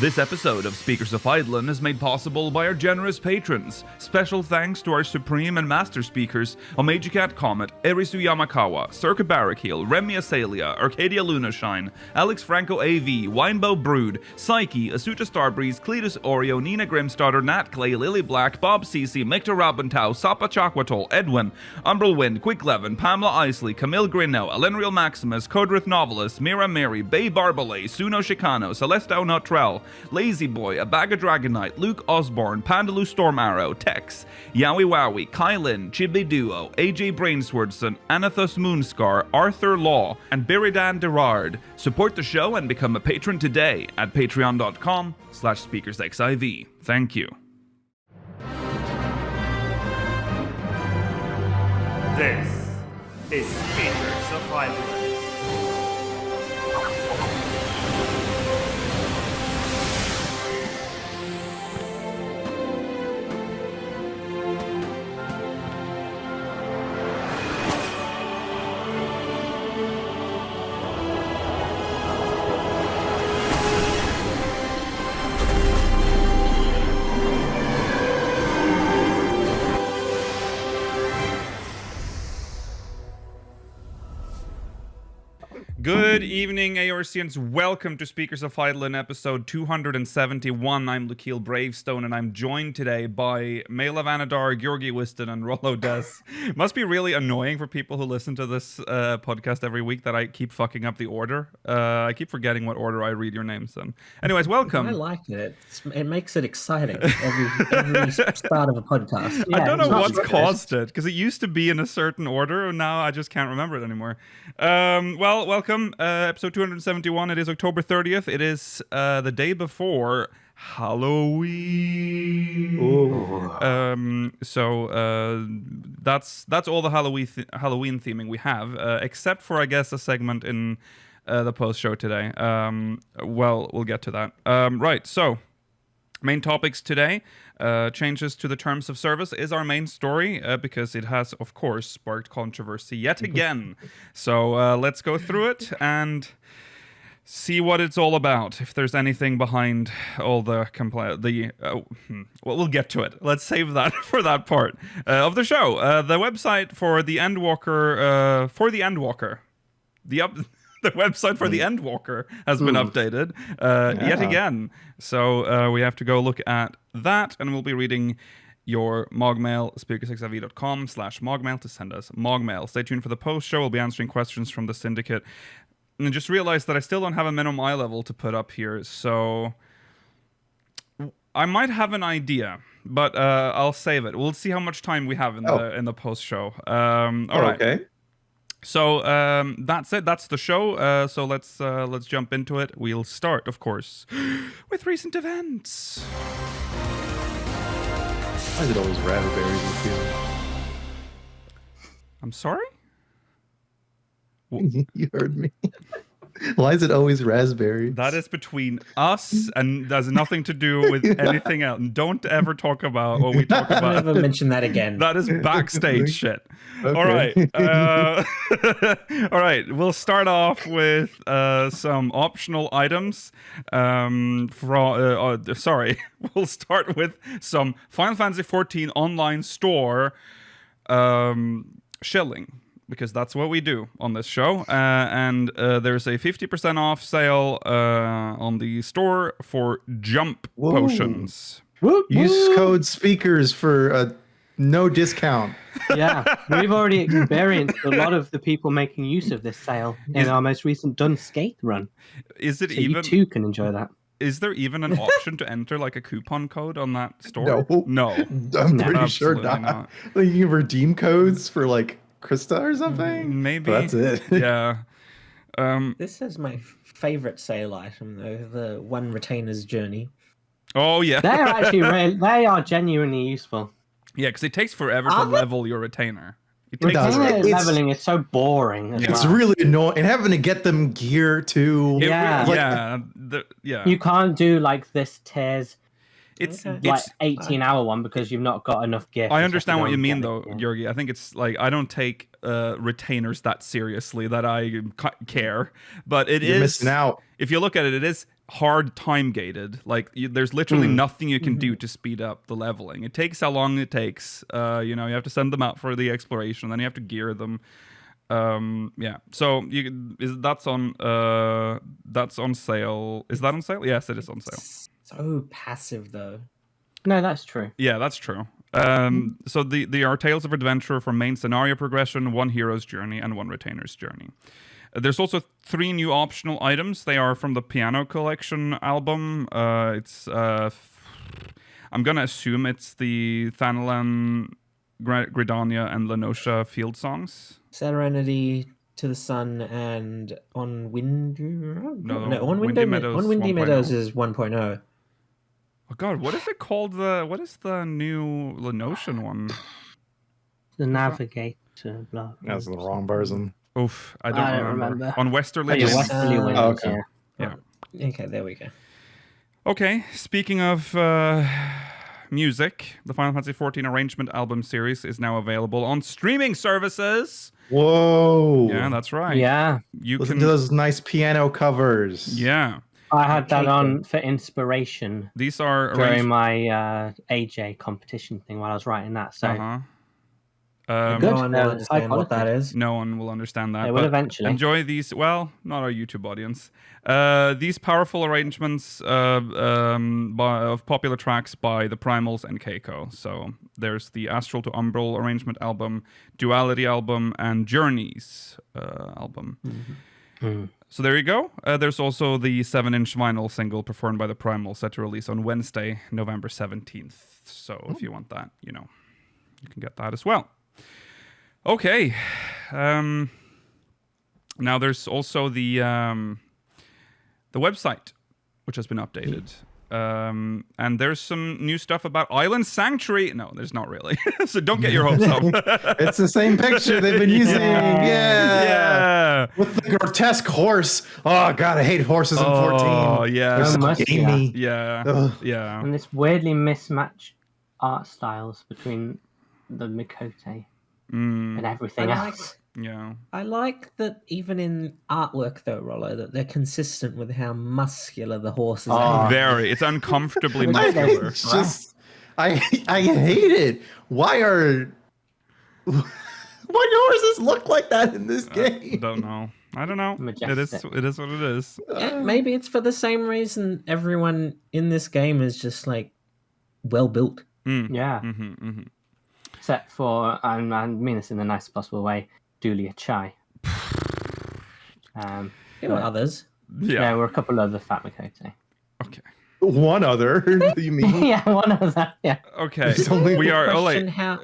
This episode of Speakers of Eidolon is made possible by our generous patrons. Special thanks to our supreme and master speakers, Omejicat Comet, Erisu Yamakawa, Circa Barrakiel, Remy Asalia, Arcadia Lunashine, Alex Franco AV, Winebow Brood, Psyche, Asuta Starbreeze, Cletus Oreo, Nina Grimstarter, Nat Clay, Lily Black, Bob Cece, Micta Rabentau, Sapa Chakwatol, Edwin, Umbral Wind, Quick Levin, Pamela Isley, Camille Grinnell, Elenriel Maximus, Codrith Novelist, Mira Mary, Bay Barbalay, Suno Chicano, Celestao Notrell, Lazy Boy, Abaga Dragonite, Luke Osborne, Pandaloo Storm Arrow, Tex, Yowie Wowie, Kylin, Chibi Duo, AJ Brainswordson, Anathos Moonscar, Arthur Law, and Biridan Derard. Support the show and become a patron today at patreon.com/speakersxiv. Thank you. This is Speakers of Eidolon. Good evening, Aorcians. Welcome to Speakers of Eidolon, episode 271. I'm Lukiel Bravestone, and I'm joined today by Maila Vanadar, Georgi Wiston, and Rollo Des. Must be really annoying for people who listen to this podcast every week that I keep fucking up the order. I keep forgetting what order I read your names in. Anyways, welcome. I like it. It makes it exciting every start of a podcast. Yeah, I don't know what's caused it, because it used to be in a certain order, and now I just can't remember it anymore. Well, welcome. Episode 271. It is October 30th. It is the day before Halloween. That's all the Halloween theming we have, except for, I guess, a segment in the post-show today. Well, we'll get to that. Right, so main topics today. Changes to the terms of service is our main story because it has, of course, sparked controversy yet again. So let's go through it and see what it's all about. If there's anything behind all the well, we'll get to it. Let's save that for that part of the show. The website for the Endwalker, the website for the Endwalker has been updated yet again. So we have to go look at that, and we'll be reading your MogMail, speakersxiv.com/MogMail to send us MogMail. Stay tuned for the post show. We'll be answering questions from the syndicate. And just realized that I still don't have a minimum eye level to put up here, so I might have an idea, but I'll save it. We'll see how much time we have in the post show. All right. Okay. So that's it. That's the show. So let's jump into it. We'll start, of course, with recent events. Why is it always raspberries in the field? I'm sorry? You heard me. Why is it always raspberries? That is between us, and has nothing to do with anything else. And don't ever talk about what we talk about. Never mention that again. That is backstage shit. Okay. All right. All right. We'll start off with some optional items. We'll start with some Final Fantasy XIV online store shilling, because that's what we do on this show. And there's a 50% off sale on the store for jump potions. Use code speakers for no discount. Yeah, we've already experienced a lot of the people making use of this sale in our most recent Dun Skate run. Is it so even? You too can enjoy that. Is there even an option to enter like a coupon code on that store? No. I'm pretty sure not. Like you can redeem codes for like Krista or something? Maybe. But that's it. Yeah. This is my favorite sale item, though, the One Retainer's Journey. Oh, yeah. They're actually they are genuinely useful. Yeah, because it takes forever to level your retainer. Leveling is so boring. It's really annoying. And having to get them gear, too. Yeah. You can't do like this tears. It's 18-hour one because you've not got enough gear. I understand what you mean, though, Georgi. I think it's like I don't take retainers that seriously that I care, but you're missing out. If you look at it, it is hard time gated. Like there's literally nothing you can do to speed up the leveling. It takes how long it takes. You know, you have to send them out for the exploration, then you have to gear them. Yeah. So that's on sale. Is that on sale? Yes, it is on sale. So passive though. No, that's true. Yeah, that's true. So they are Tales of Adventure for main scenario progression, one hero's journey, and one retainer's journey. There's also 3 new optional items. They are from the Piano Collection album. It's I'm gonna assume it's the Thanalan, Gridania, and Lenosha field songs. Serenity, To the Sun, and On Windy Windy Meadows On Windy 1.0. Meadows is 1.0. Oh God, what is it called? What is the new Lenoshan one? The Navigator, blah. That's the wrong version. Oof, I I don't don't remember. remember. On Westerly. Oh, yeah, Winds. Westerly Winds, okay. yeah. Yeah. Okay, there we go. Okay, speaking of music, the Final Fantasy XIV Arrangement Album series is now available on streaming services. Whoa. Yeah, that's right. Yeah. You Listen can. to those nice piano covers. Yeah, I had that on for inspiration these are during my AJ competition thing while I was writing that. So Uh-huh. Good. No one will High understand what that quality. is. No one will understand that. They will but eventually. Enjoy these. Well, not our YouTube audience. These powerful arrangements of popular tracks by the Primals and Keiko. So there's the Astral to Umbral Arrangement Album, Duality Album, and Journeys Album. So there you go. There's also the 7-inch vinyl single performed by the Primals set to release on Wednesday, November 17th. So if you want that, you know, you can get that as well. Okay. Now there's also the website, which has been updated. And there's some new stuff about Island Sanctuary. No, there's not really. So don't get your hopes up. It's the same picture they've been using. Yeah. With the grotesque horse. Oh, God, I hate horses in 14. Oh, yeah. They're so Must- gamey. Yeah. Ugh. Yeah. and this weirdly mismatched art styles between the Mikote and everything else. Yeah. I like that even in artwork, though, Rollo, that they're consistent with how muscular the horses are. Very. It's uncomfortably I- muscular. It's just, I hate it. Why horses look like that in this game? Don't know. I don't know. Majestic. It is what it is. Yeah, maybe it's for the same reason everyone in this game is just like well built. Yeah. Except for, I mean this in the nicest possible way, Dulia Chai. There were others. Yeah. There were a couple other fat Mikote. Okay. One other, do you mean? Yeah, one of that. Yeah. Okay. There's only We are. Oh, Question wait. how...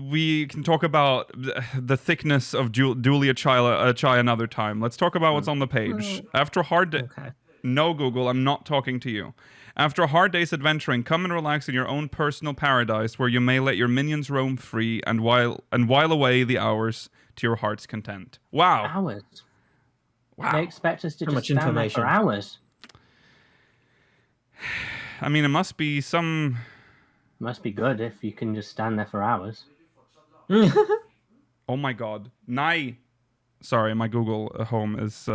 We can talk about the thickness of Dulia Chai another time. Let's talk about what's on the page. After a hard day. Okay. No, Google, I'm not talking to you. After a hard day's adventuring, come and relax in your own personal paradise where you may let your minions roam free and while away the hours to your heart's content. Wow. Hours. Wow. They expect us to How just much stand there information? for hours. I mean, it must be some... Must be good if you can just stand there for hours. Oh my god. Nei. Sorry, my Google home is...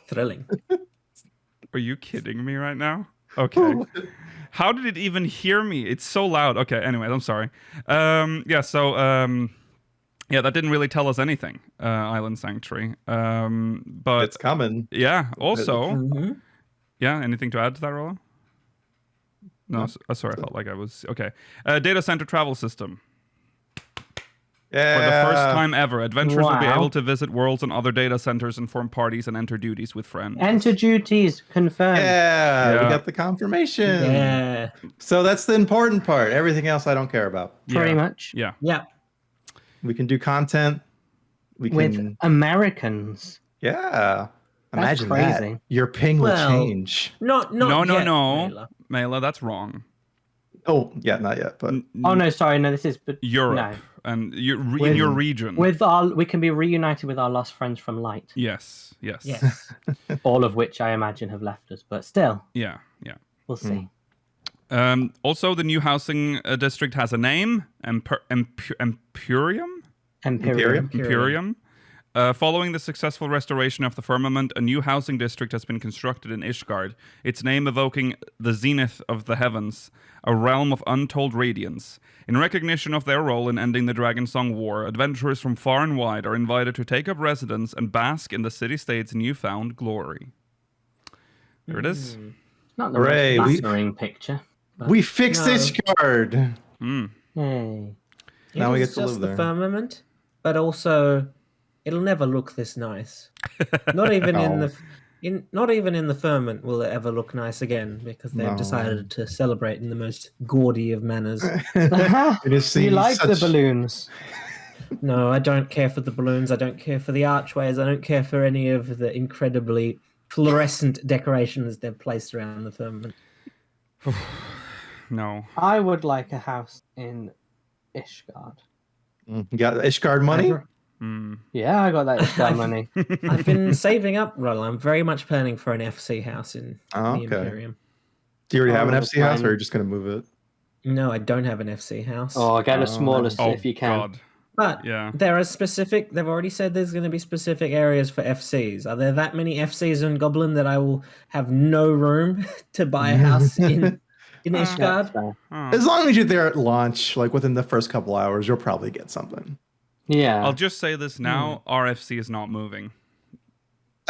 Thrilling. Are you kidding me right now? Okay. How did it even hear me? It's so loud. Okay, anyway, I'm sorry. Yeah, that didn't really tell us anything, Island Sanctuary. But It's coming. yeah, also... Mhm. Yeah, anything to add to that, Rollo? No, sorry, I felt like I was... Okay. Data center travel system. Yeah. For the first time ever, adventurers will be Wow. able to visit worlds and other data centers and form parties and enter duties with friends. Enter duties confirmed. Yeah, Yeah. we got the confirmation. Yeah. So that's the important part. Everything else I don't care about. Pretty much. Yeah. Yeah. We can do content. We can. With Americans. Yeah. That's Imagine crazy. that. Your ping will Well- change. Not No, yet, no. Mela. Mela, that's wrong. Oh, yeah, not yet, but Oh no, sorry, no, this is but Europe. No. And in With- your region. We can be reunited with our lost friends from Light, Yes. Yes. all of which I imagine have left us, but still, Yeah. we'll see. Also, the new housing district has a name, Empurium? Imperium. Following the successful restoration of the firmament, a new housing district has been constructed in Ishgard, its name evoking the zenith of the heavens, a realm of untold radiance. In recognition of their role in ending the Dragonsong War, adventurers from far and wide are invited to take up residence and bask in the city-state's newfound glory. There it is. Not the Hooray, most flattering picture. We fixed Ishgard. Hey. Now we get It's to just live the there. firmament, but also it'll never look this nice. Not even not even in the firmament will it ever look nice again because they've No. decided to celebrate in the most gaudy of manners. It just You seems like the such- balloons. No, I don't care for the balloons. I don't care for the archways. I don't care for any of the incredibly fluorescent decorations they've placed around the firmament. No. I would like a house in Ishgard. You got Ishgard money? Yeah, I got that Ishgard money. I've been saving up, Roll. I'm very much planning for an FC house in Oh, the okay. Imperium. Do you already have an Oh, FC house, fine. or are you just going to move it? No, I don't have an FC house. Oh, get a smallest Oh, if you can. God. But Yeah. there are specific. They've already said there's going to be specific areas for FCs. Are there that many FCs in Goblin that I will have no room to buy a house in That's Ishgard? fair. As long as you're there at launch, like within the first couple hours, you'll probably get something. Yeah. I'll just say this now: RFC is not moving.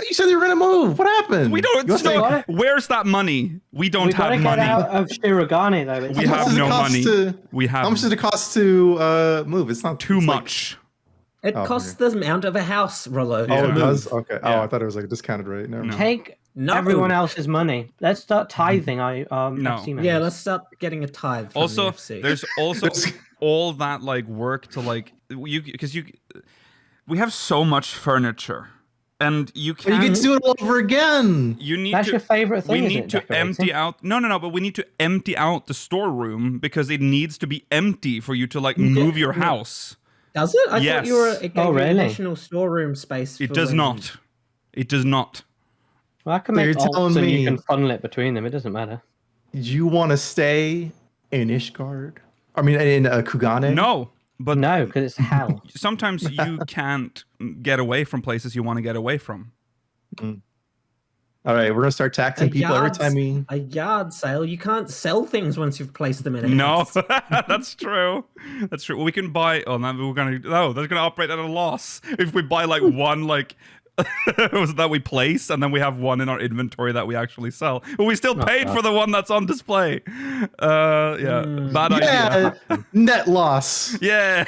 You said you were going to move. What happened? We don't. You wanna say- what? Where's that money? We don't we gotta have get money. out of Shirogane though. It's We How much have does it no cost money. to- We have How much does it cost to move? It's not too it's like- much. It Oh, costs the amount of a house, Rollo. Oh, Yeah. it does? Okay. Yeah. Oh, I thought it was like a discounted rate. Never mind. Take No. everyone else's money. Let's start tithing. No. FC members. Yeah, let's start getting a tithe. From Also, the FC. there's also all that like work to like we have so much furniture, and you But you can't. get to do it all over again. You need That's to. your favorite thing. We is need it, to decorating? empty out. No. But we need to empty out the storeroom because it needs to be empty for you to like move your house. Does it? I thought you were. Yes. It gave Oh, you really? additional storeroom space. It for does when- not. It does not. Well, I can So make you're telling alts and me- you can funnel it between them. It doesn't matter. You want to stay in Ishgard? I mean, in Kugane? No, but No, because it's hell. sometimes you can't get away from places you want to get away from. All right, we're gonna start taxing people every time we. A yard sale. You can't sell things once you've placed them in a No, house. that's true. That's true. We can buy. Oh, no, we're gonna. No, they're gonna operate at a loss if we buy like one like that we place, and then we have one in our inventory that we actually sell. But we still paid for the one that's on display. Yeah, bad idea. Yeah, net loss. Yeah.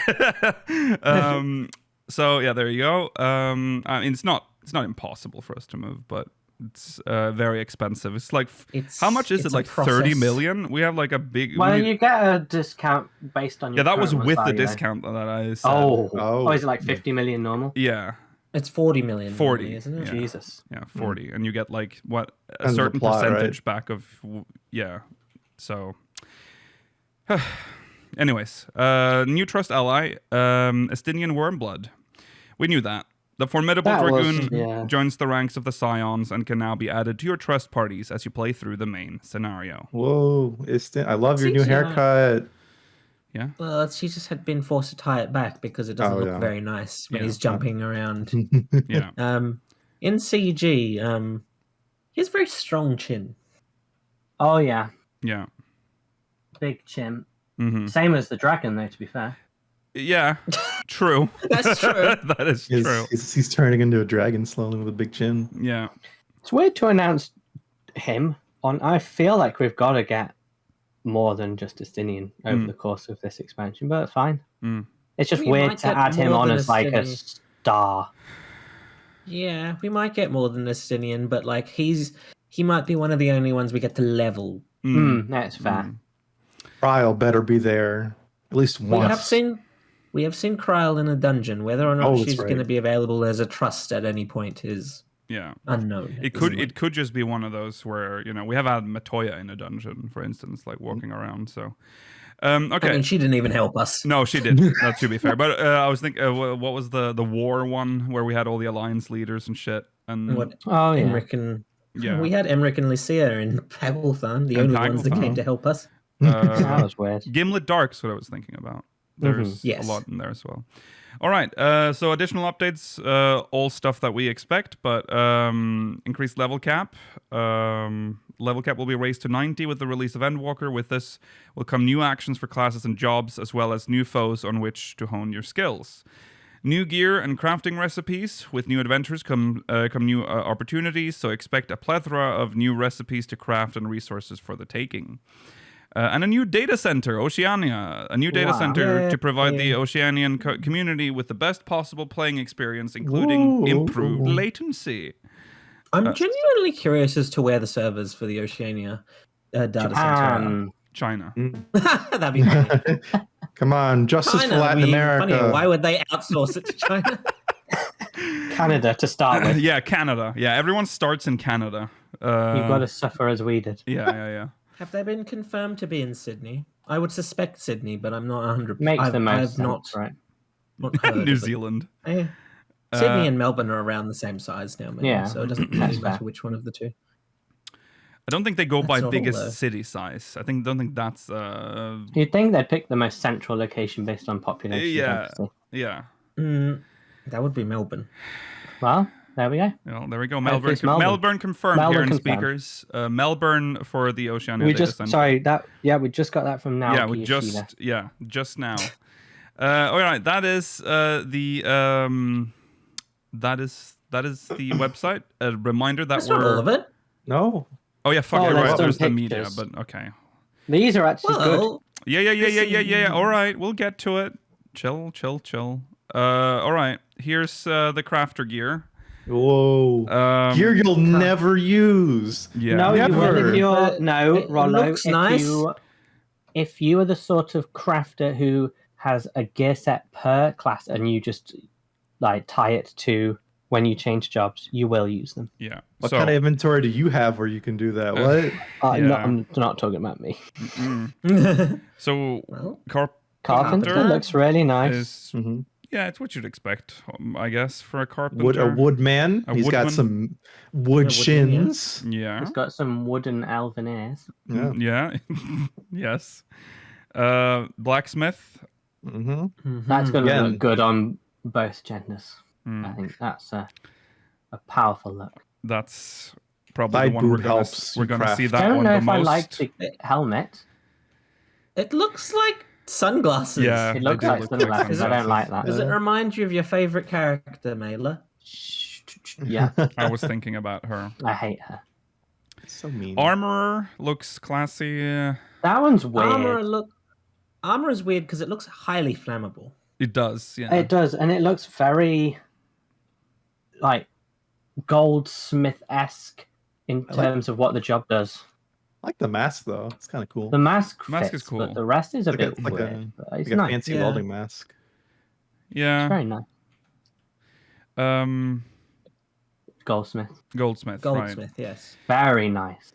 So yeah, there you go. I mean, it's not impossible for us to move, but it's very expensive. It's like how much is it? it's a Like 30 process. million? We have like a big. Well, we- you get a discount based on your yeah, that was current with the value, though. discount that I said. Oh, is it like 50 million normal? Yeah, It's 40 million. 40, normally, isn't it? yeah. Jesus. yeah, 40, and you get like what a And the certain plot, right? percentage back of yeah. So, anyways, new trust ally, Estinian Wormblood. We knew that. The formidable That was- dragoon yeah. joins the ranks of the Scions and can now be added to your trust parties as you play through the main scenario. Whoa, I love your new Seems like- haircut. Yeah. Well, she just had been forced to tie it back because it doesn't Oh, look yeah. very nice when Yeah. he's jumping around. Yeah. In CG, he has a very strong chin. Oh, yeah. Yeah. Big chin. Hmm. Same as the dragon, though, to be fair. Yeah. True. That's true. That is true. He's turning into a dragon slowly with a big chin. Yeah. It's weird to announce him on. I feel like we've got to get more than just Justinian over the course of this expansion, but fine. Mm. It's just We weird might to get add him more on than as like a Justinian. star. Yeah, we might get more than Estinian, but like he might be one of the only ones we get to level. That's fair. Trial better be there at least once. We have seen Kryl in a dungeon. Whether or not Oh, that's she's right. going to be available as a trust at any point is Yeah. unknown. It could just be one of those where, we have had Matoya in a dungeon, for instance, like walking around. So, okay. I mean, she didn't even help us. No, she did. That should be fair. But I was thinking, what was the war one where we had all the alliance leaders and shit? And What Oh, yeah. Emric and yeah, we had Emric and Lycia in Pagelthon, the And only ones that Pagelthon. came to help us. That was weird. Gimlet Dark's what I was thinking about. There's Yes. a lot in there as well. All right. So additional updates, all stuff that we expect, but increased level cap. Level cap will be raised to 90 with the release of Endwalker. With this will come new actions for classes and jobs, as well as new foes on which to hone your skills. New gear and crafting recipes. With new adventures come new opportunities, so expect a plethora of new recipes to craft and resources for the taking. And a new data center, Oceania. A new data center to provide the Oceanian community with the best possible playing experience, including improved latency. I'm genuinely curious as to where the servers for the Oceania data center are. China. That'd be funny. Come on, justice China for Latin would be America. funnier. Why would they outsource it to China? Canada to start with. Yeah, Canada. Yeah, everyone starts in Canada. You've got to suffer as we did. Yeah. Have they been confirmed to be in Sydney? I would suspect Sydney, but I'm not 100%. Makes the most sense, not right? heard New of it. Zealand. Sydney and Melbourne are around the same size now, maybe, Yeah, so it doesn't really matter which one of the two. I don't think they go by That's all, biggest though. city size. Don't think that's You'd think they'd pick the most central location based on population density. yeah. That would be Melbourne. Well, there we go. Well, there we go. Hopefully Melbourne. it's Melbourne. Melbourne confirmed Melbourne here in confirmed. speakers. Melbourne for the Oceania We data just center. we just got that from now. Yeah, just now. All right, that is the website. A reminder that That's not all of it. No. Oh yeah, fuck. Oh, You're there's right. some There's the media, pictures. but okay. These are actually good. Well, Yeah. All right, we'll get to it. Chill. All right, here's the crafter gear. Whoa. Gear you'll never use. Yeah. No, you will if you're it Rollo. looks nice. If you are the sort of crafter who has a gear set per class and you just like tie it to when you change jobs, you will use them. Yeah. What kind of inventory do you have where you can do that? What? I'm not talking about me. So Well, Carpenter looks really nice. is yeah, it's what you'd expect, I guess, for a carpenter. A woodman. He's got woodman. some wood shins. Yeah. It's got some wooden elven ears. Yeah. Yes. Blacksmith. That's going to look good on both genders. I think that's a powerful look. That's probably Side the one we're boot gonna helps see craft. that I don't one know the if most. I like the helmet. it looks like sunglasses. Yeah. It they looks do like look sunglasses. I don't like that. Does it remind you of your favorite character, Mela? Yeah, I was thinking about her. I hate her. So mean. Armorer looks classy. That one's weird. Armor is weird because it looks highly flammable. It does. Yeah. It does, and it looks very like goldsmith-esque in terms of what the job does. I like the mask though. It's kind of cool. The mask Mask fits, is cool. but the rest is a Like bit like weird. But it's like a nice. fancy welding mask. Yeah. It's very nice. Goldsmith. Goldsmith. Right. Yes. Very nice.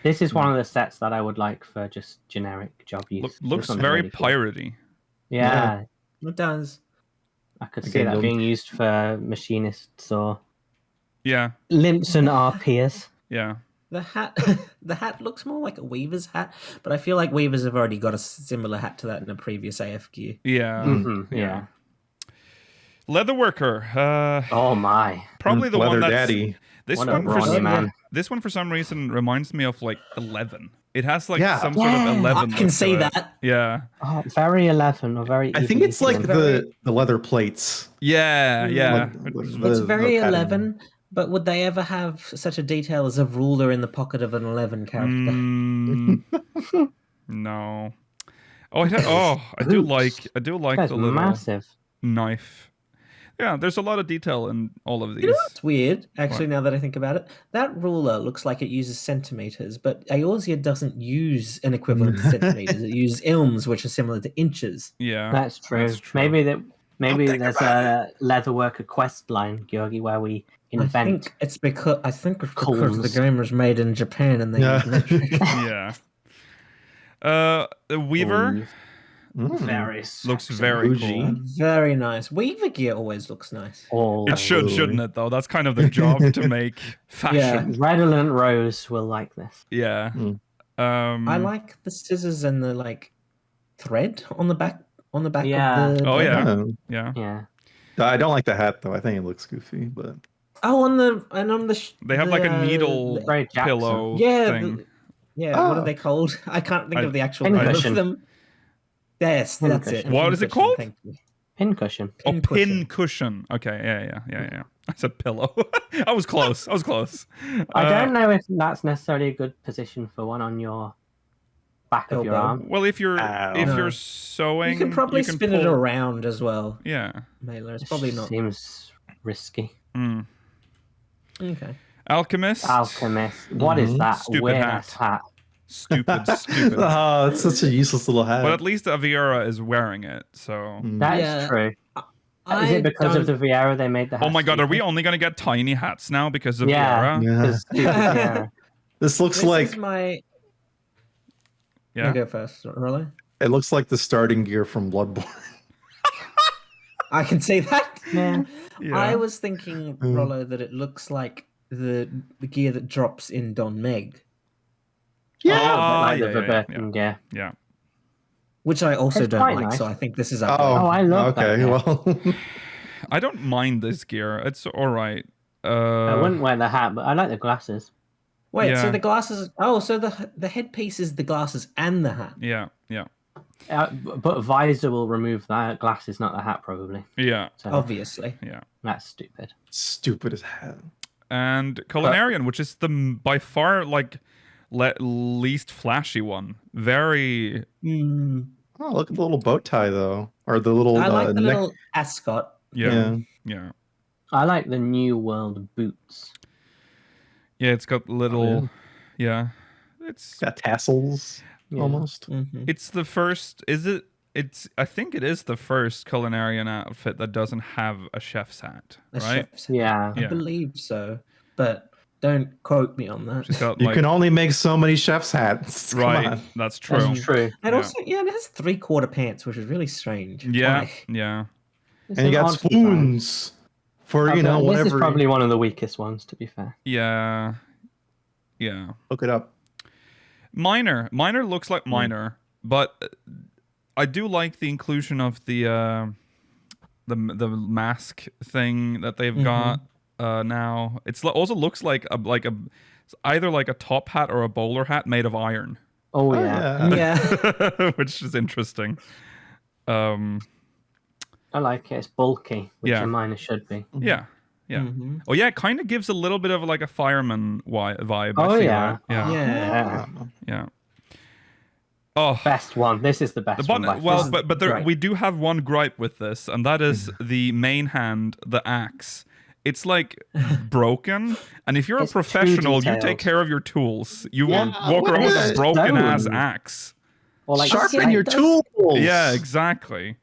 This is one of the sets that I would like for just generic job use. Looks This one's very really cool. piratey. Yeah, It does. I could see that being used for machinists or Yeah. limps and RPers. Yeah. The hat looks more like a weaver's hat, but I feel like weavers have already got a similar hat to that in a previous AFQ. Yeah. Yeah. Leatherworker. Oh my. Probably the Leather one that's daddy. This What a one for brawny some man. This one for some reason reminds me of like 11. It has like Yeah. some sort of 11. I look can to see it. that. Yeah. Oh, very 11 or very. I think easily it's like given. the leather plates. Yeah. Yeah. It's very 11, but would they ever have such a detail as a ruler in the pocket of an 11 character? No. Oh, I do like That's the little massive. knife. Yeah, there's a lot of detail in all of these. You know what's weird, actually, now that I think about it? That ruler looks like it uses centimeters, but Eorzea doesn't use an equivalent to centimeters. It uses ilms, which are similar to inches. Yeah. That's true. Maybe there's a leatherworker quest line, Georgi, where we invent. I think it's because Columns. the game was made in Japan and they use metric. Yeah. The Weaver Very looks sexy. very Bougie. cool. Very nice. Weaver gear always looks nice. All It should, shouldn't it? Though that's kind of the job to make fashion. Redolent Rose will like this. Yeah. I like the scissors and the thread on the back Yeah. of the Oh, yeah. Oh. Yeah. Yeah. I don't like the hat though. I think it looks goofy, but Oh, on the They have like a needle Ray Jackson. pillow yeah, thing. what are Oh. they called? I can't think of the actual name Pincushion. of them. Yes, that's it. Pincushion. What is it Pincushion, called? Thank you. Pincushion. Oh, Pincushion. pin cushion. Okay, yeah. I said pillow. I was close. I don't know if that's necessarily a good position for one on your back of your Elbow. arm. Well, if you're No. sewing, You can probably spin it pull- around as well, Yeah. Mailer. It's probably not. Seems risky. Mm. Okay. Alchemist. Alchemist. What is that Stupid weird hat. ass hat? Stupid. oh, it's such a useless little hat. But at least Aviera is wearing it, so. Mm. That is Yeah. true. Is I it because of the don't- Viera they made the hat? Oh my god, are we stupid? only gonna get tiny hats now because of Yeah. Aviera? Yeah. 'Cause stupid Viera. This looks This like is my. Yeah. You go first, Rollo. it looks like the starting gear from Bloodborne. I can see that. Yeah. Yeah. I was thinking, Rollo, that it looks like the gear that drops in Don Meg, Like yeah, the Verberten, yeah. Yeah. which I also It's don't quite like. nice. So I think this is ugly. Oh, I love that, Okay, yeah. well, I don't mind this gear. It's all right. I wouldn't wear the hat, but I like the glasses. Wait, yeah. so the glasses? Oh, so the headpiece is the glasses and the hat. Yeah. But visor will remove the glasses, not the hat, probably. Yeah. So Obviously. Yeah. that's stupid. stupid as hat. And Culinarian, which is the by far like least flashy one. Very. Mm. Oh, look at the little bow tie though, or the little I like the neck. little ascot. Yeah. I like the New World boots. Yeah. It's got little. Yeah. It's Got tassels Yeah. almost. Mhm. it's the first. Is it? It's. I think it is the first Culinarian outfit that doesn't have a chef's hat. A Right. chef's hat. Yeah. I Yeah. believe so, but don't quote me on that. She's got You like. can only make so many chef's hats. Come Right. on. That's true. That's true. And Yeah. also, it has 3/4 pants, which is really strange. Yeah. Why? Yeah. It's And you an got odd design. spoons for This whatever. is probably one of the weakest ones, to be fair. Yeah. Yeah. Look it up. Minor looks like minor, but I do like the inclusion of the mask thing that they've got now. It's also looks like it's either like a top hat or a bowler hat made of iron, Oh, Oh, yeah. Yeah. which is interesting. I like it. It's bulky, which Yeah. a miner should be. Yeah. Mhm. Oh yeah, it kind of gives a little bit of like a fireman vibe. I Oh, see yeah. that. Yeah. Yeah. Yeah. Oh, Best one. This is the best the one. button, by well, far. but there, Right. we do have one gripe with this, and that is the main hand, the axe. It's like broken, and if you're It's a too professional, you detailed. take care of your tools. You Yeah, won't walk around with a what? broken ass Stone. axe. Or like Sharpen snake. your tools. Yeah, exactly.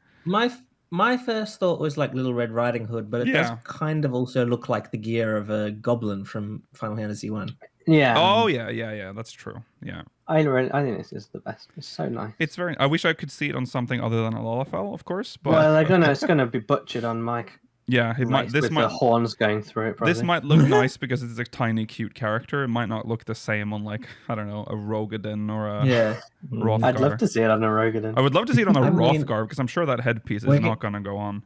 My first thought was like Little Red Riding Hood, but it Yeah. does kind of also look like the gear of a goblin from Final Fantasy 1. Yeah. Oh yeah. That's true. Yeah, I think this is the best. It's so nice. it's very. I wish I could see it on something other than a Lalafell, of course. But Well, it's gonna be butchered on Mike. yeah, it might. This with might. the horns going through it. Probably. This might look nice because it's a tiny, cute character. It might not look the same on like I don't know a Rogadin or a Yeah. Hrothgar. I'd love to see it on a Rogadin. I would love to see it on a I mean- Hrothgar because I'm sure that headpiece is Wait. not going to go on.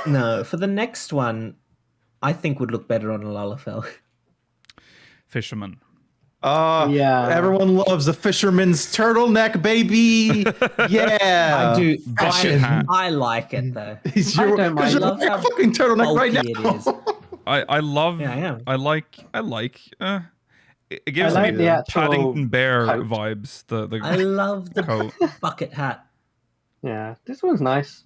No, for the next one, I think would look better on a Lalafell. Fisherman. Yeah. Everyone loves a fisherman's turtleneck, baby. Yeah. I do. bucket hat. I like it though. He's I your, don't mind. you're I love wearing a how fucking turtleneck right bulky now. it is. I love. Yeah, I am. I like. It gives like me the actual Paddington Bear coat. vibes. The I love the coat. bucket hat. Yeah, this one's nice.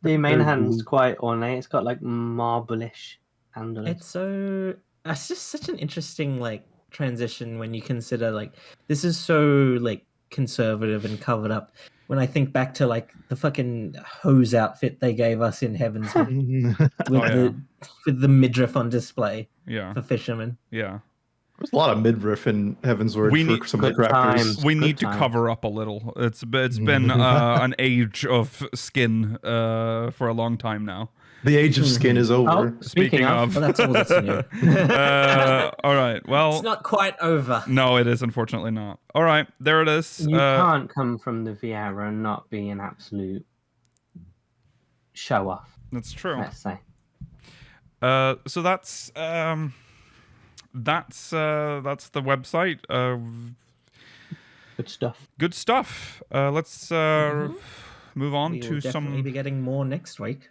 The main Very hand's cool. quite ornate. It's got like marble-ish handles. It's so. That's just such an interesting like transition when you consider like this is so like conservative and covered up. When I think back to like the fucking hose outfit they gave us in Heaven's with Oh, with the midriff on display Yeah. for fishermen. Yeah. There's a lot of midriff in Heaven's Word We for need- some of the Good crafters. times. We Good need to times. cover up a little. It's been an age of skin for a long time now. The age of skin is over. Oh, speaking of, Well, that's all that's new. All right. Well, It's not quite over. no, it is unfortunately not. All right, there it is. you can't come from the Viera and not be an absolute show off. That's true. Let's say. So that's the website. Good stuff. Good stuff. Let's move on We to will definitely some. be getting more next week.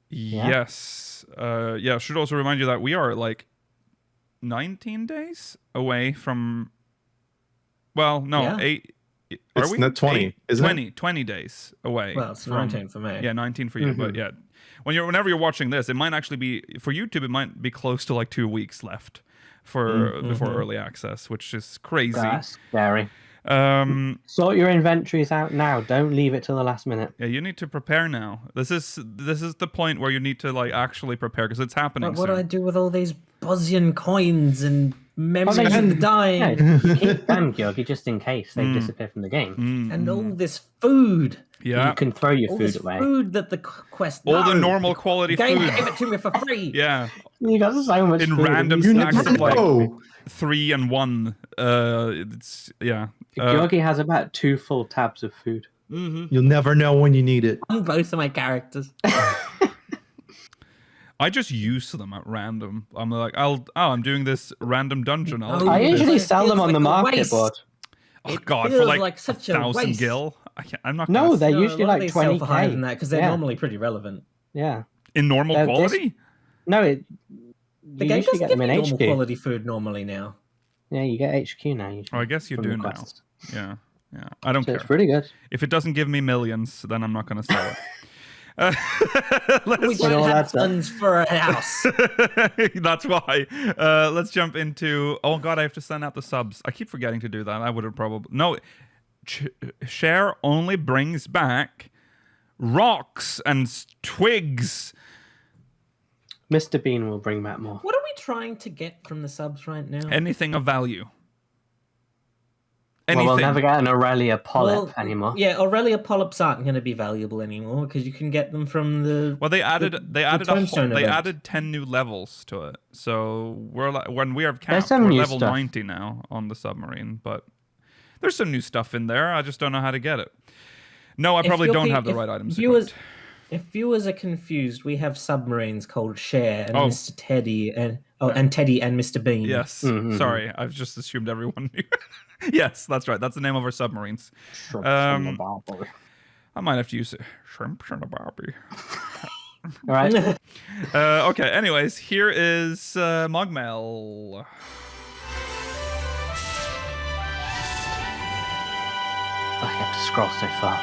Yes. Yeah. Should also remind you that we are like 19 days away from. Well, no, Yeah. 8. Are It's we? not 20, isn't it? 20 days away. Well, it's from- 19 for me. Yeah, 19 for you, but yeah. Whenever you're watching this, it might actually be for YouTube. It might be close to like 2 weeks left for before early access, which is crazy. That's scary. Um, Sort your inventories out now. Don't leave it till the last minute. yeah, you need to prepare now. This is the point where you need to like actually prepare because it's happening. But what do I soon. do with all these Bosnian coins and memories Well, of dying Yeah, you keep them, Georgie, just in case they disappear from the game. and all this food? Yeah, You can throw your All food this away. food that the quest. all the No! normal quality Game food. gave it to me for free. Yeah, You got so much in food. random You stacks never of like know. 3 and 1. It's yeah. Georgie has about 2 full tabs of food. You'll never know when you need it. On both of my characters. I just use them at random. I'm like, I'm doing this random dungeon. I'll Oh, I do this. usually It sell them feels on the like a market waste. board. Oh It God, for feels like, like such a 1,000 waste. gil. I'm not. No, gonna they're No, usually a lot of like these sell for higher 20k. than that because they're Yeah. normally pretty relevant. Yeah. in normal This- quality. No, The you game usually doesn't get give them in you normal HQ. quality food normally now. Yeah, you get HQ now. Usually, Oh, I guess you from do the now. quests. Yeah, yeah. I don't So care. it's pretty good. If it doesn't give me millions, then I'm not going to sell it. We Let's, don't know, have that's funds for a house. that's why. Let's jump into. Oh God, I have to send out the subs. I keep forgetting to do that. I would have probably no. Share only brings back rocks and twigs. Mr. Bean will bring back more. What are we trying to get from the subs right now? Anything of value. Well, Anything. we'll never get an Aurelia polyp Well, anymore. Yeah, Aurelia polyps aren't going to be valuable anymore because you can get them from the. Well, they added Tombstone they event. added 10 new levels to it. So we're when we are There's capped, some we're new level stuff. 90 now on the submarine, but there's some new stuff in there. I just don't know how to get it. No, I If probably you're don't pe- have the if right items. viewers- equipped. If viewers are confused, we have submarines called Cher and Oh. Mr. Teddy and Teddy and Mr. Bean. Yes. Mhm. Sorry, I've just assumed everyone knew. Yes, that's right. That's the name of our submarines. Shrimp Um, and the barber. I might have to use it. Shrimp and a Barbie. All right. Okay, anyways, here is MogMail. I have to scroll so far.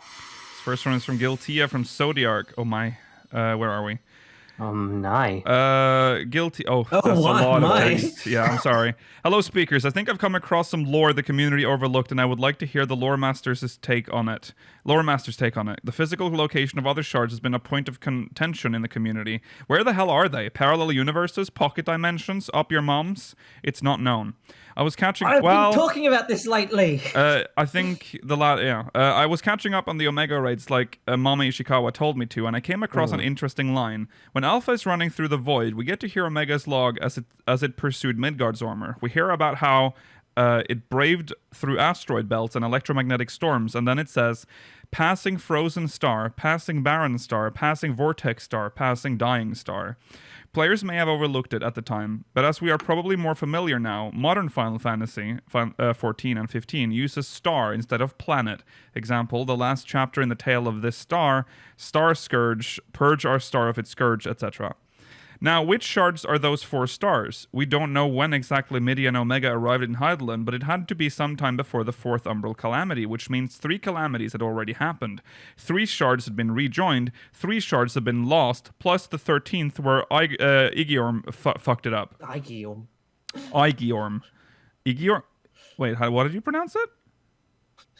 This first one is from Guiltia from Zodiark. Oh my. Where are we? Nice. Guilty. Oh, Oh, that's a lot my. of text. Yeah, I'm sorry. Hello, speakers. I think I've come across some lore the community overlooked, and I would like to hear the lore master's take on it. Lore master's take on it. The physical location of other shards has been a point of contention in the community. Where the hell are they? Parallel universes? Pocket dimensions? Up your mums? It's not known. I was catching. I've well, been talking about this lately. I think I was catching up on the Omega raids like Mama Ishikawa told me to, and I came across an interesting line. When Alpha is running through the void, we get to hear Omega's log as it pursued Midgard's armor. We hear about how it braved through asteroid belts and electromagnetic storms, and then it says, passing frozen star, passing barren star, passing vortex star, passing dying star. Players may have overlooked it at the time, but as we are probably more familiar now, modern Final Fantasy 14 and 15 uses star instead of planet. Example, the last chapter in the tale of this star, Star Scourge, purge our star of its scourge, etc. Now, which shards are those 4 stars? We don't know when exactly Midi and Omega arrived in Heidelin, but it had to be sometime before the 4th Umbral Calamity, which means 3 calamities had already happened. 3 shards had been rejoined, 3 shards had been lost, plus the 13th where Igiorm fucked it up. Igiorm. Igiorm. Igiorm? Wait, what did you pronounce it?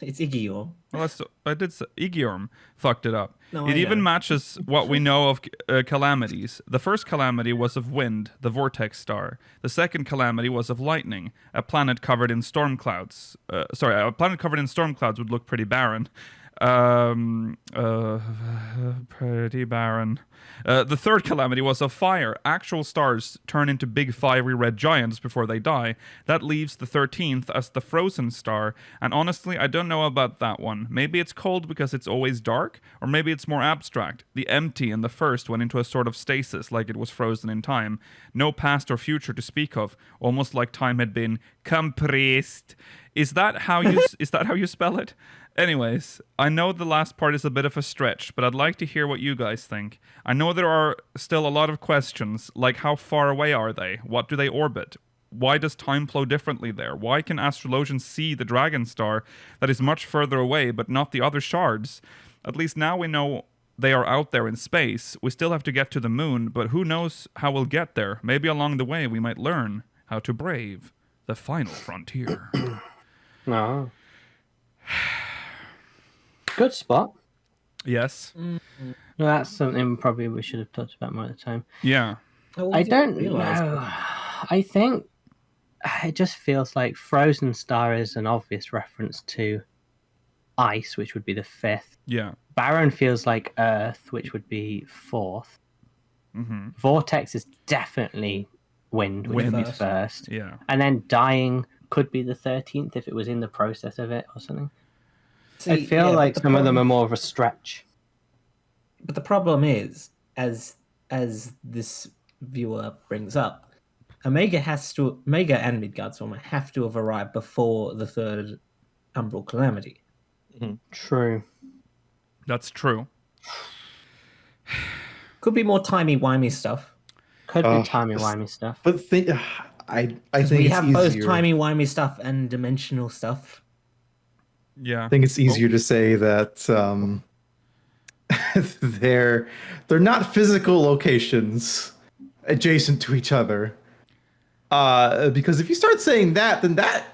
It's Igiorm. Well, I did say Igiorm fucked it up. No, It I even know. matches what we know of calamities. The first calamity was of wind, the vortex star. The second calamity was of lightning, a planet covered in storm clouds. A planet covered in storm clouds would look pretty barren. Pretty barren. The third calamity was a fire. Actual stars turn into big fiery red giants before they die. That leaves the 13th as the frozen star. And honestly, I don't know about that one. Maybe it's cold because it's always dark, or maybe it's more abstract. The empty in the first went into a sort of stasis, like it was frozen in time. No past or future to speak of, almost like time had been compressed. Is that how you spell it? Anyways, I know the last part is a bit of a stretch, but I'd like to hear what you guys think. I know there are still a lot of questions, like how far away are they? What do they orbit? Why does time flow differently there? Why can astrologians see the dragon star that is much further away, but not the other shards? At least now we know they are out there in space. We still have to get to the moon, but who knows how we'll get there? Maybe along the way we might learn how to brave the final frontier. No. Good spot. Yes. Well, that's something probably we should have talked about more at the time. Yeah. I don't know. I think it just feels like Frozen Star is an obvious reference to ice, which would be the 5th. Yeah. Barren feels like Earth, which would be 4th. Mm-hmm. Vortex is definitely wind, which would be first. Yeah. And then dying could be the 13th if it was in the process of it or something. I feel like some of them are more of a stretch. But the problem is, as this viewer brings up, Omega and Midgardsormr have to have arrived before the third Umbral Calamity. Mm-hmm. True. That's true. Could be more timey-wimey stuff. Could be timey-wimey stuff. But I think we it's have easier. both timey-wimey stuff and dimensional stuff. Yeah. I think it's easier to say that they're not physical locations adjacent to each other. Because if you start saying that, then that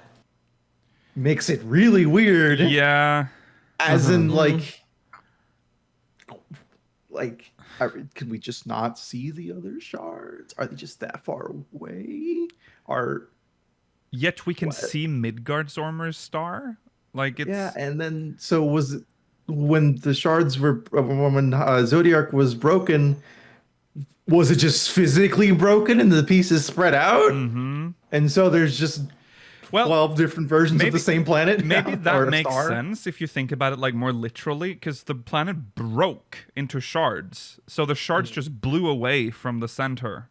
makes it really weird. Yeah. As in, could we just not see the other shards? Are they just that far away? Yet we can see Midgardsormr's star? Like it's... Yeah, and then so was it when the shards were when Zodiac was broken? Was it just physically broken and the pieces spread out? Mm-hmm. And so there's just 12 different versions of the same planet. Maybe now, that makes sense if you think about it like more literally, because the planet broke into shards, so the shards just blew away from the center.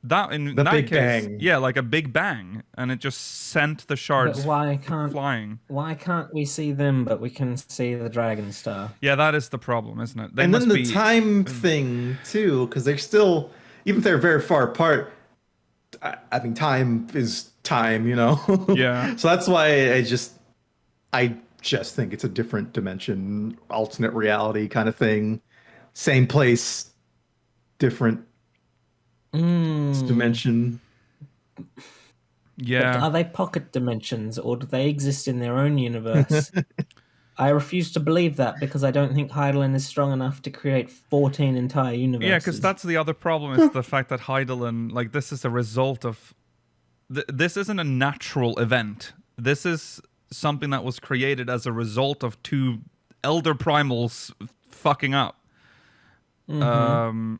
That in that big case, bang. Yeah, like a big bang, and it just sent the shards flying. Why can't we see them, but we can see the dragon star? Yeah, that is the problem, isn't it? They and must then the be... time thing too, because they're still, even if they're very far apart. I mean, time is time, you know. Yeah. So that's why I just think it's a different dimension, alternate reality kind of thing. Same place, different dimension. Yeah. But are they pocket dimensions, or do they exist in their own universe? I refuse to believe that because I don't think Heidelin is strong enough to create 14 entire universes. Yeah, because that's the other problem is the fact that Heidelin, like, this is a result of... this isn't a natural event. This is something that was created as a result of two elder primals fucking up. Mm-hmm.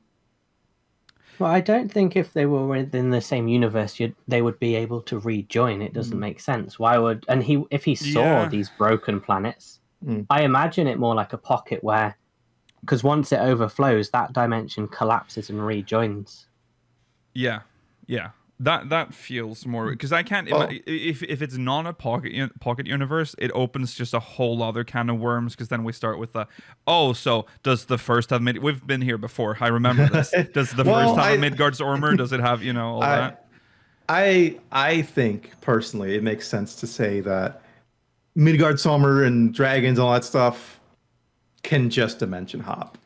Well, I don't think if they were within the same universe, they would be able to rejoin. It doesn't make sense. Why would... And if he saw these broken planets... I imagine it more like a pocket where, because once it overflows, that dimension collapses and rejoins. Yeah, that feels more, because I can't if it's not a pocket universe, it opens just a whole other can of worms. Because then we start with so does the first have we've been here before. I remember this. Does the first have a Midgardsormr? Does it have all that? I think personally, it makes sense to say that Midgardsormr and dragons, all that stuff, can just dimension hop,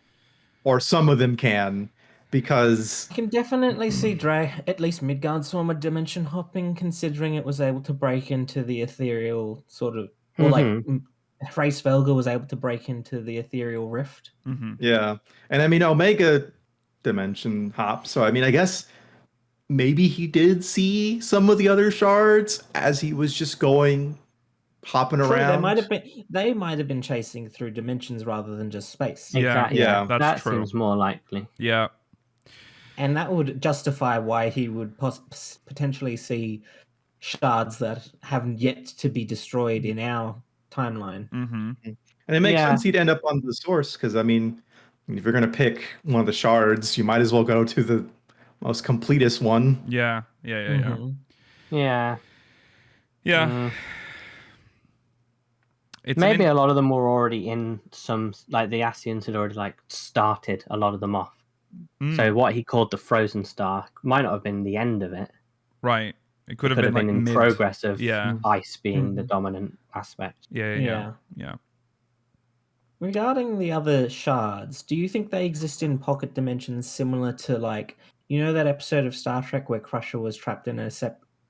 or some of them can, because I can definitely see at least Midgardsormr dimension hopping, considering it was able to break into the ethereal sort of, or like Hraesvelgr was able to break into the ethereal rift. Mm-hmm. Yeah, and I mean Omega dimension hop, so I mean I guess maybe he did see some of the other shards as he was just going hopping True, around. they might have been chasing through dimensions rather than just space. Yeah, Exactly. yeah, that's that true. seems more likely. Yeah. And that would justify why he would potentially see shards that haven't yet to be destroyed in our timeline. Mm-hmm. And it makes Yeah. sense he'd end up on the source because, I mean, if you're going to pick one of the shards, you might as well go to the most completest one. Yeah. Mhm. Yeah. Yeah. It's Maybe a lot of them were already in some, like the Asians had already like started a lot of them off. So what he called the frozen star might not have been the end of it. Right. It could It have been like in mid progress of Yeah. ice being the dominant aspect. Yeah. Regarding the other shards, do you think they exist in pocket dimensions similar to, like, you know, that episode of Star Trek where Crusher was trapped in a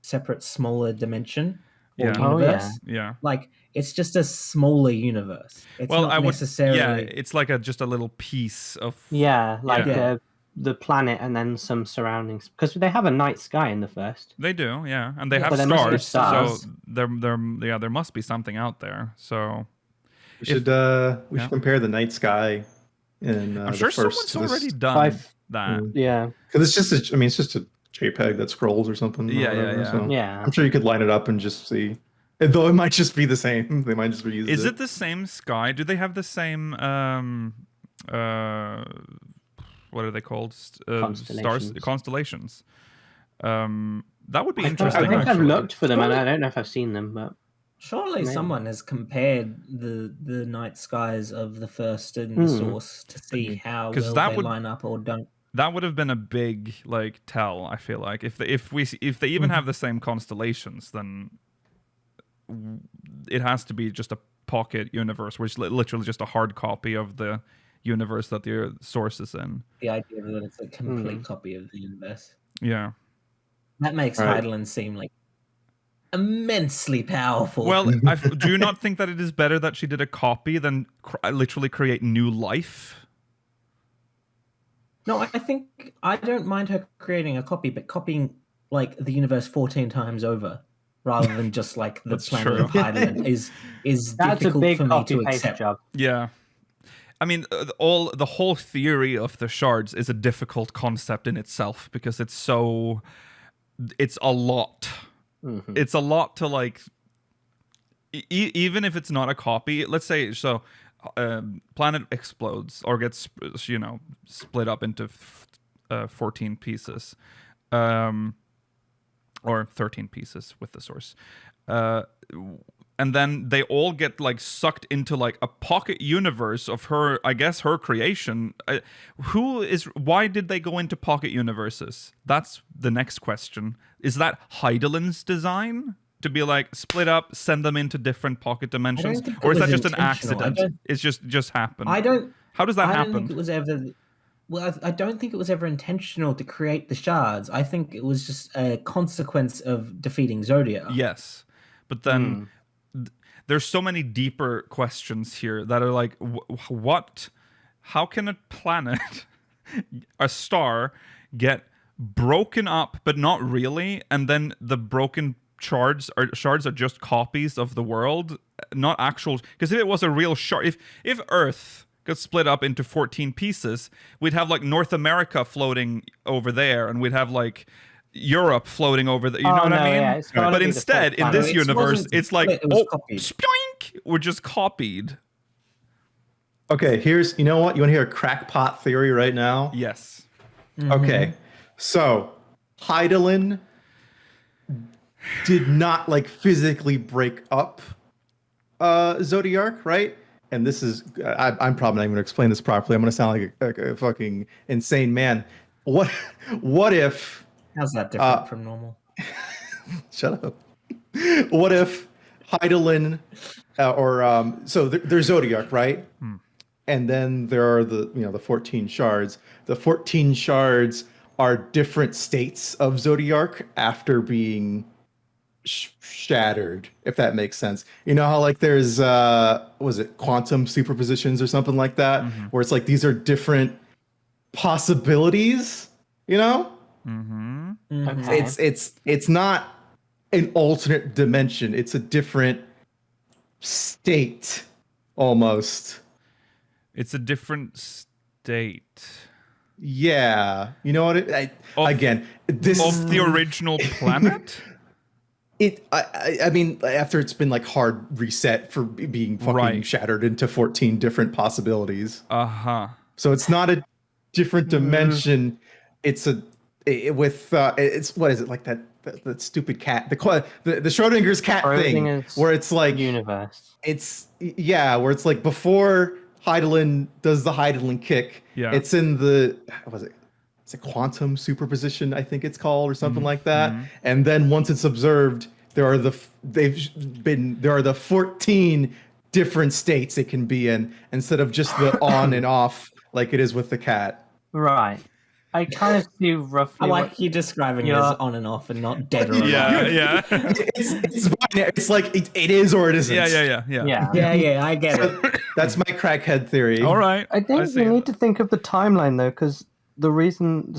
separate, smaller dimension or Yeah. universe? Yeah. Like, it's just a smaller universe. It's Well, not necessarily. Yeah, it's like just a little piece of. Yeah, like Yeah. The planet and then some surroundings, because they have a night sky in the first. They do, yeah, and they Yeah, have but there must be stars, stars. so there must be something out there. So We should compare the night sky in I'm the sure first someone's already done I've- that. Yeah, because it's just it's just a JPEG that scrolls or something. or Yeah, whatever, yeah. So yeah. I'm sure you could line it up and just see. Though it might just be the same. They might just reuse Is it the same sky? Do they have the same what are they called? Constellations. That would be interesting. I think I've actually. looked for them, and I don't know if I've seen them, but Surely Maybe. someone has compared the night skies of the first and the source to see how 'Cause well that they would- line up or don't. That would have been a big like tell. I feel like if they even have the same constellations, then it has to be just a pocket universe, which is literally just a hard copy of the universe that the source is in. The idea that it's a complete copy of the universe. Yeah. That makes Right. Heidelin seem like immensely powerful. Well, do you not think that it is better that she did a copy than literally create new life? No, I think I don't mind her creating a copy, but copying like the universe 14 times over rather than just like the That's planet true. of Heidelin is that's a difficult big for me copy to paste accept. job. Yeah. I mean, the whole theory of the shards is a difficult concept in itself because it's a lot. Mm-hmm. It's a lot to like. Even if it's not a copy, let's say so. Planet explodes or gets split up into 14 pieces, or 13 pieces with the source, and then they all get like sucked into like a pocket universe of her, I guess her creation. Why did they go into pocket universes? That's the next question. Is that Heidelin's design? To be like split up, send them into different pocket dimensions, think or it is that was just an intentional. accident? It's just happened. How does that I happen? don't think it was ever. Well, I don't think it was ever intentional to create the shards. I think it was just a consequence of defeating Zodiac. Yes, but then there's so many deeper questions here that are like, what? How can a planet, a star, get broken up, but not really, and then the broken shards are just copies of the world, not actual? Because if it was a real shard, if Earth got split up into 14 pieces, we'd have like North America floating over there, and we'd have like Europe floating over there. You know what I mean? Yeah, it's gotta But be the instead, full in this planet. It universe, wasn't it's like, split, it was copied. spoink, we're just copied. Okay, you know what? You want to hear a crackpot theory right now? Yes. Okay, so Heidelin did not like physically break up Zodiac, right? And this is I'm probably not even going to explain this properly. I'm going to sound like a fucking insane man. What if? How's that different from normal? Shut up. What if Heidelin so there's Zodiac, right? And then there are the 14 shards. The 14 shards are different states of Zodiac after being shattered, if that makes sense. You know how like there's was it quantum superpositions or something like that, where it's like these are different possibilities, you know? Okay. It's not an alternate dimension. It's a different state almost. It's a different state. Yeah, you know what? Again, this Of the original planet? I mean, after it's been like hard reset for being fucking shattered into 14 different possibilities. So it's not a different dimension. It's it's what is it, like that stupid cat, the Schrodinger's cat thing, where it's like universe. Where it's like before Heidelin does the Heidelin kick. Yeah, it's in the it's a quantum superposition, I think it's called, or something like that. And then once it's observed, there are the 14 different states it can be in, instead of just the on and off like it is with the cat. Right. I kind of see roughly. I like you describing it as on and off and not dead or alive. Yeah. It's binary. It's like it is or it isn't. Yeah. I get it. That's my crackhead theory. All right. I think you need to think of the timeline though, because the reason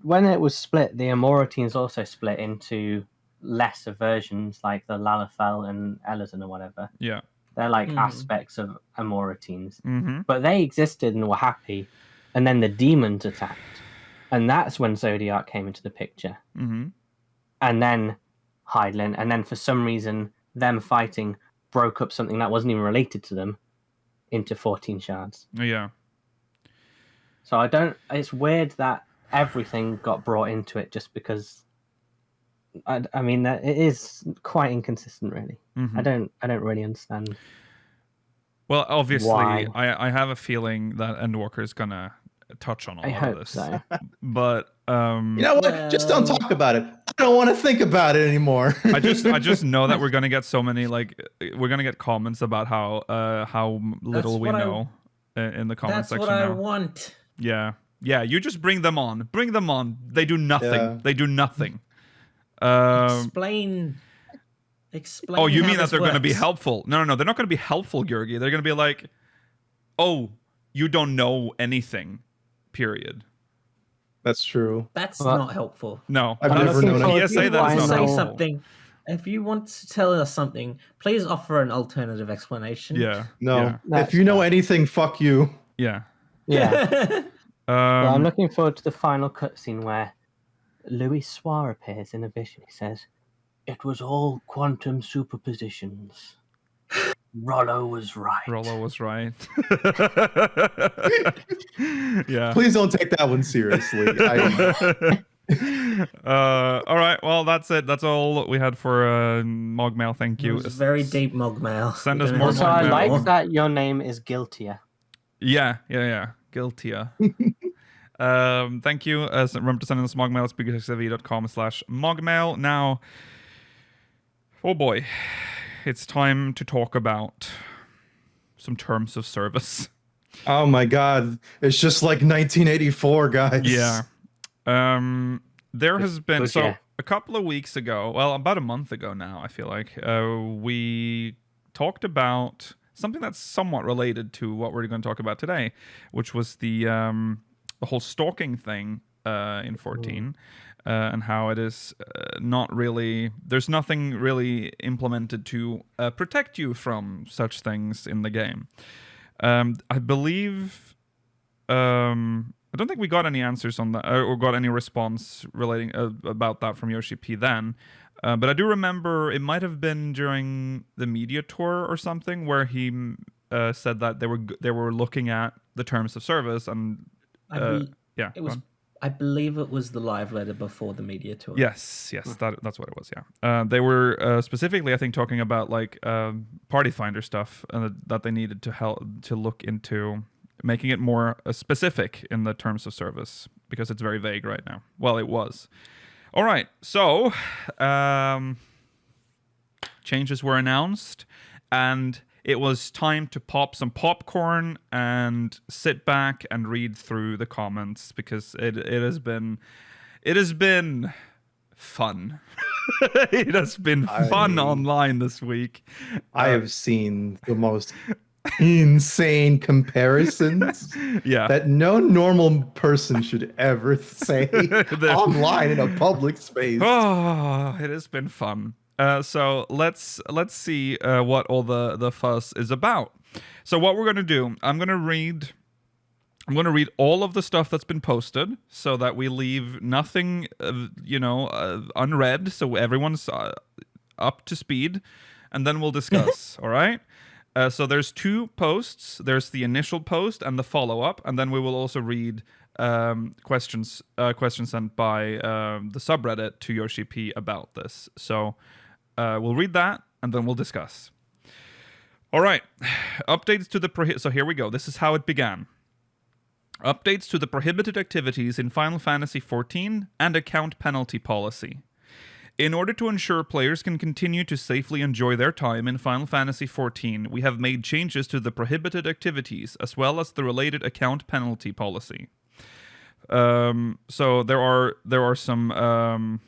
when it was split, the Amorotines also split into lesser versions like the Lalafell and Elazon or whatever. Yeah. They're like aspects of Amorotines. But they existed and were happy, and then the demons attacked. And that's when Zodiac came into the picture. And then Heidelin, and then for some reason, them fighting broke up something that wasn't even related to them into 14 shards. Yeah. So it's weird that everything got brought into it just because, I mean, it is quite inconsistent, really. I don't really understand. Well, obviously, why. I have a feeling that Endwalker is gonna touch on a lot of this. So. But you know what? Just don't talk about it. I don't want to think about it anymore. I just know that we're gonna get so many we're gonna get comments about how little we know in the comment section. That's what I now. want. Yeah. You just bring them on. Bring them on. They do nothing. Yeah. They do nothing. Explain. Oh, you mean that this they're going to be works. helpful? No, they're not going to be helpful, Georgi. They're going to be like, oh, you don't know anything, period. That's true. That's not helpful. No. I've never known it. PSA, that is not Say helpful. something. If you want to tell us something, please offer an alternative explanation. Yeah. No. If you know anything, fuck you. Yeah. Yeah. Well, I'm looking forward to the final cutscene where Louis Soir appears in a vision. He says, "It was all quantum superpositions. Rollo was right." Yeah. Please don't take that one seriously. All right. Well, that's it. That's all we had for MogMail. Thank you. It was very deep MogMail. Send us more So I MogMail. like that your name is Guiltier. Yeah. Guiltier. Thank you. Remember to send us MogMail at FFXIV.com/MogMail. Now, oh boy, it's time to talk about some terms of service. Oh my god, it's just like 1984, guys. Yeah. There has been yeah. a couple of weeks ago, well, about a month ago now, I feel like, we talked about something that's somewhat related to what we're going to talk about today, which was the whole stalking thing in 14, and how it is not really, there's nothing really implemented to protect you from such things in the game. I believe, I don't think we got any answers on that, or got any response relating about that from Yoshi P then. But I do remember it might have been during the media tour or something where he said that they were looking at the terms of service and I believe it was the live letter before the media tour. Yes, that's what it was. Yeah, they were specifically, I think, talking about like party finder stuff that they needed to help to look into making it more specific in the terms of service because it's very vague right now. Well, it was. All right, so changes were announced, and it was time to pop some popcorn and sit back and read through the comments because it has been fun. It has been fun online this week. I have seen the most insane comparisons that no normal person should ever say online in a public space. Oh, it has been fun. So let's see what all the fuss is about. So what we're gonna do, I'm gonna read all of the stuff that's been posted, so that we leave nothing, unread, so everyone's up to speed, and then we'll discuss. All right. So there's 2 posts. There's the initial post and the follow-up, and then we will also read questions sent by the subreddit to Yoshi P about this. So we'll read that, and then we'll discuss. All right. Updates to the so here we go. This is how it began. Updates to the prohibited activities in Final Fantasy XIV and account penalty policy. In order to ensure players can continue to safely enjoy their time in Final Fantasy XIV, we have made changes to the prohibited activities as well as the related account penalty policy. So there are some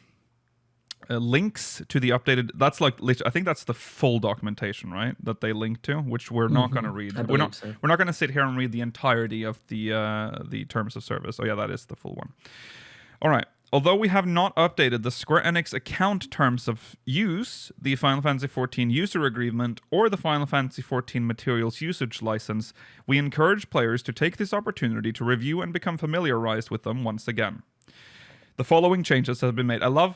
links to the updated. That's like, I think that's the full documentation, right? That they link to, which we're not going to read. We're not going to sit here and read the entirety of the terms of service. Oh yeah, that is the full one. All right. Although we have not updated the Square Enix account terms of use, the Final Fantasy XIV user agreement, or the Final Fantasy XIV materials usage license, we encourage players to take this opportunity to review and become familiarized with them once again. The following changes have been made. I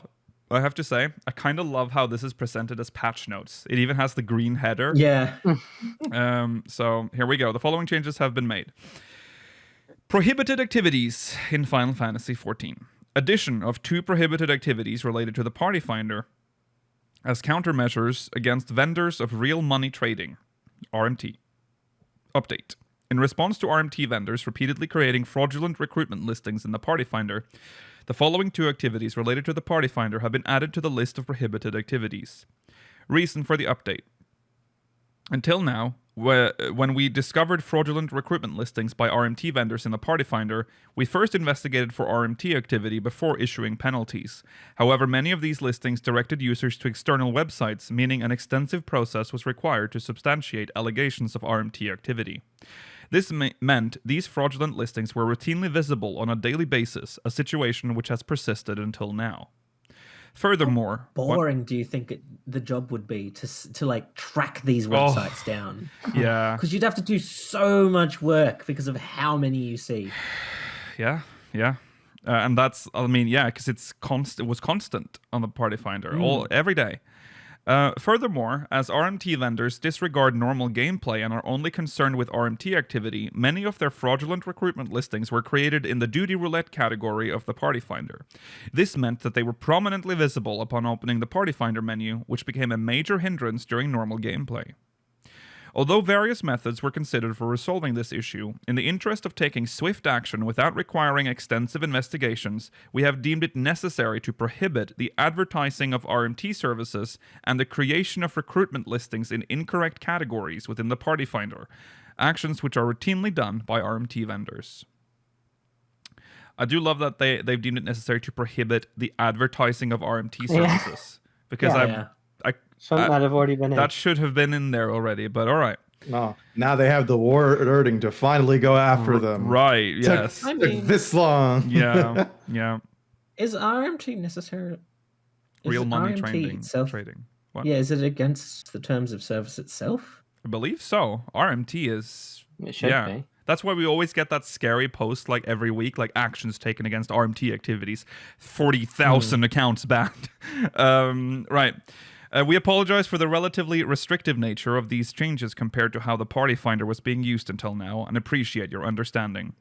have to say, I kind of love how this is presented as patch notes. It even has the green header. Yeah. So here we go. The following changes have been made. Prohibited activities in Final Fantasy XIV. Addition of 2 prohibited activities related to the Party Finder as countermeasures against vendors of real money trading. RMT. Update. In response to RMT vendors repeatedly creating fraudulent recruitment listings in the Party Finder, the following 2 activities related to the Party Finder have been added to the list of prohibited activities. Reason for the update. Until now, when we discovered fraudulent recruitment listings by RMT vendors in the Party Finder, we first investigated for RMT activity before issuing penalties. However, many of these listings directed users to external websites, meaning an extensive process was required to substantiate allegations of RMT activity. This meant these fraudulent listings were routinely visible on a daily basis, a situation which has persisted until now. Furthermore, how boring do you think the job would be to like track these websites down? Yeah, because you'd have to do so much work because of how many you see. Yeah, and that's, because it was constant on the Party Finder every day. Furthermore, as RMT vendors disregard normal gameplay and are only concerned with RMT activity, many of their fraudulent recruitment listings were created in the Duty Roulette category of the Party Finder. This meant that they were prominently visible upon opening the Party Finder menu, which became a major hindrance during normal gameplay. Although various methods were considered for resolving this issue, in the interest of taking swift action without requiring extensive investigations, we have deemed it necessary to prohibit the advertising of RMT services and the creation of recruitment listings in incorrect categories within the Party Finder, actions which are routinely done by RMT vendors. I do love that they've deemed it necessary to prohibit the advertising of RMT services. Because Shouldn't that have already been in? That should have been in there already, but all right. No, now they have the wording to finally go after them. Right, yes. Took this long. Yeah. Is RMT necessary? Real money RMT trading. What? Yeah, is it against the terms of service itself? I believe so. RMT is... It should be. That's why we always get that scary post like every week, like actions taken against RMT activities. 40,000 accounts banned. Right. We apologize for the relatively restrictive nature of these changes compared to how the Party Finder was being used until now, and appreciate your understanding.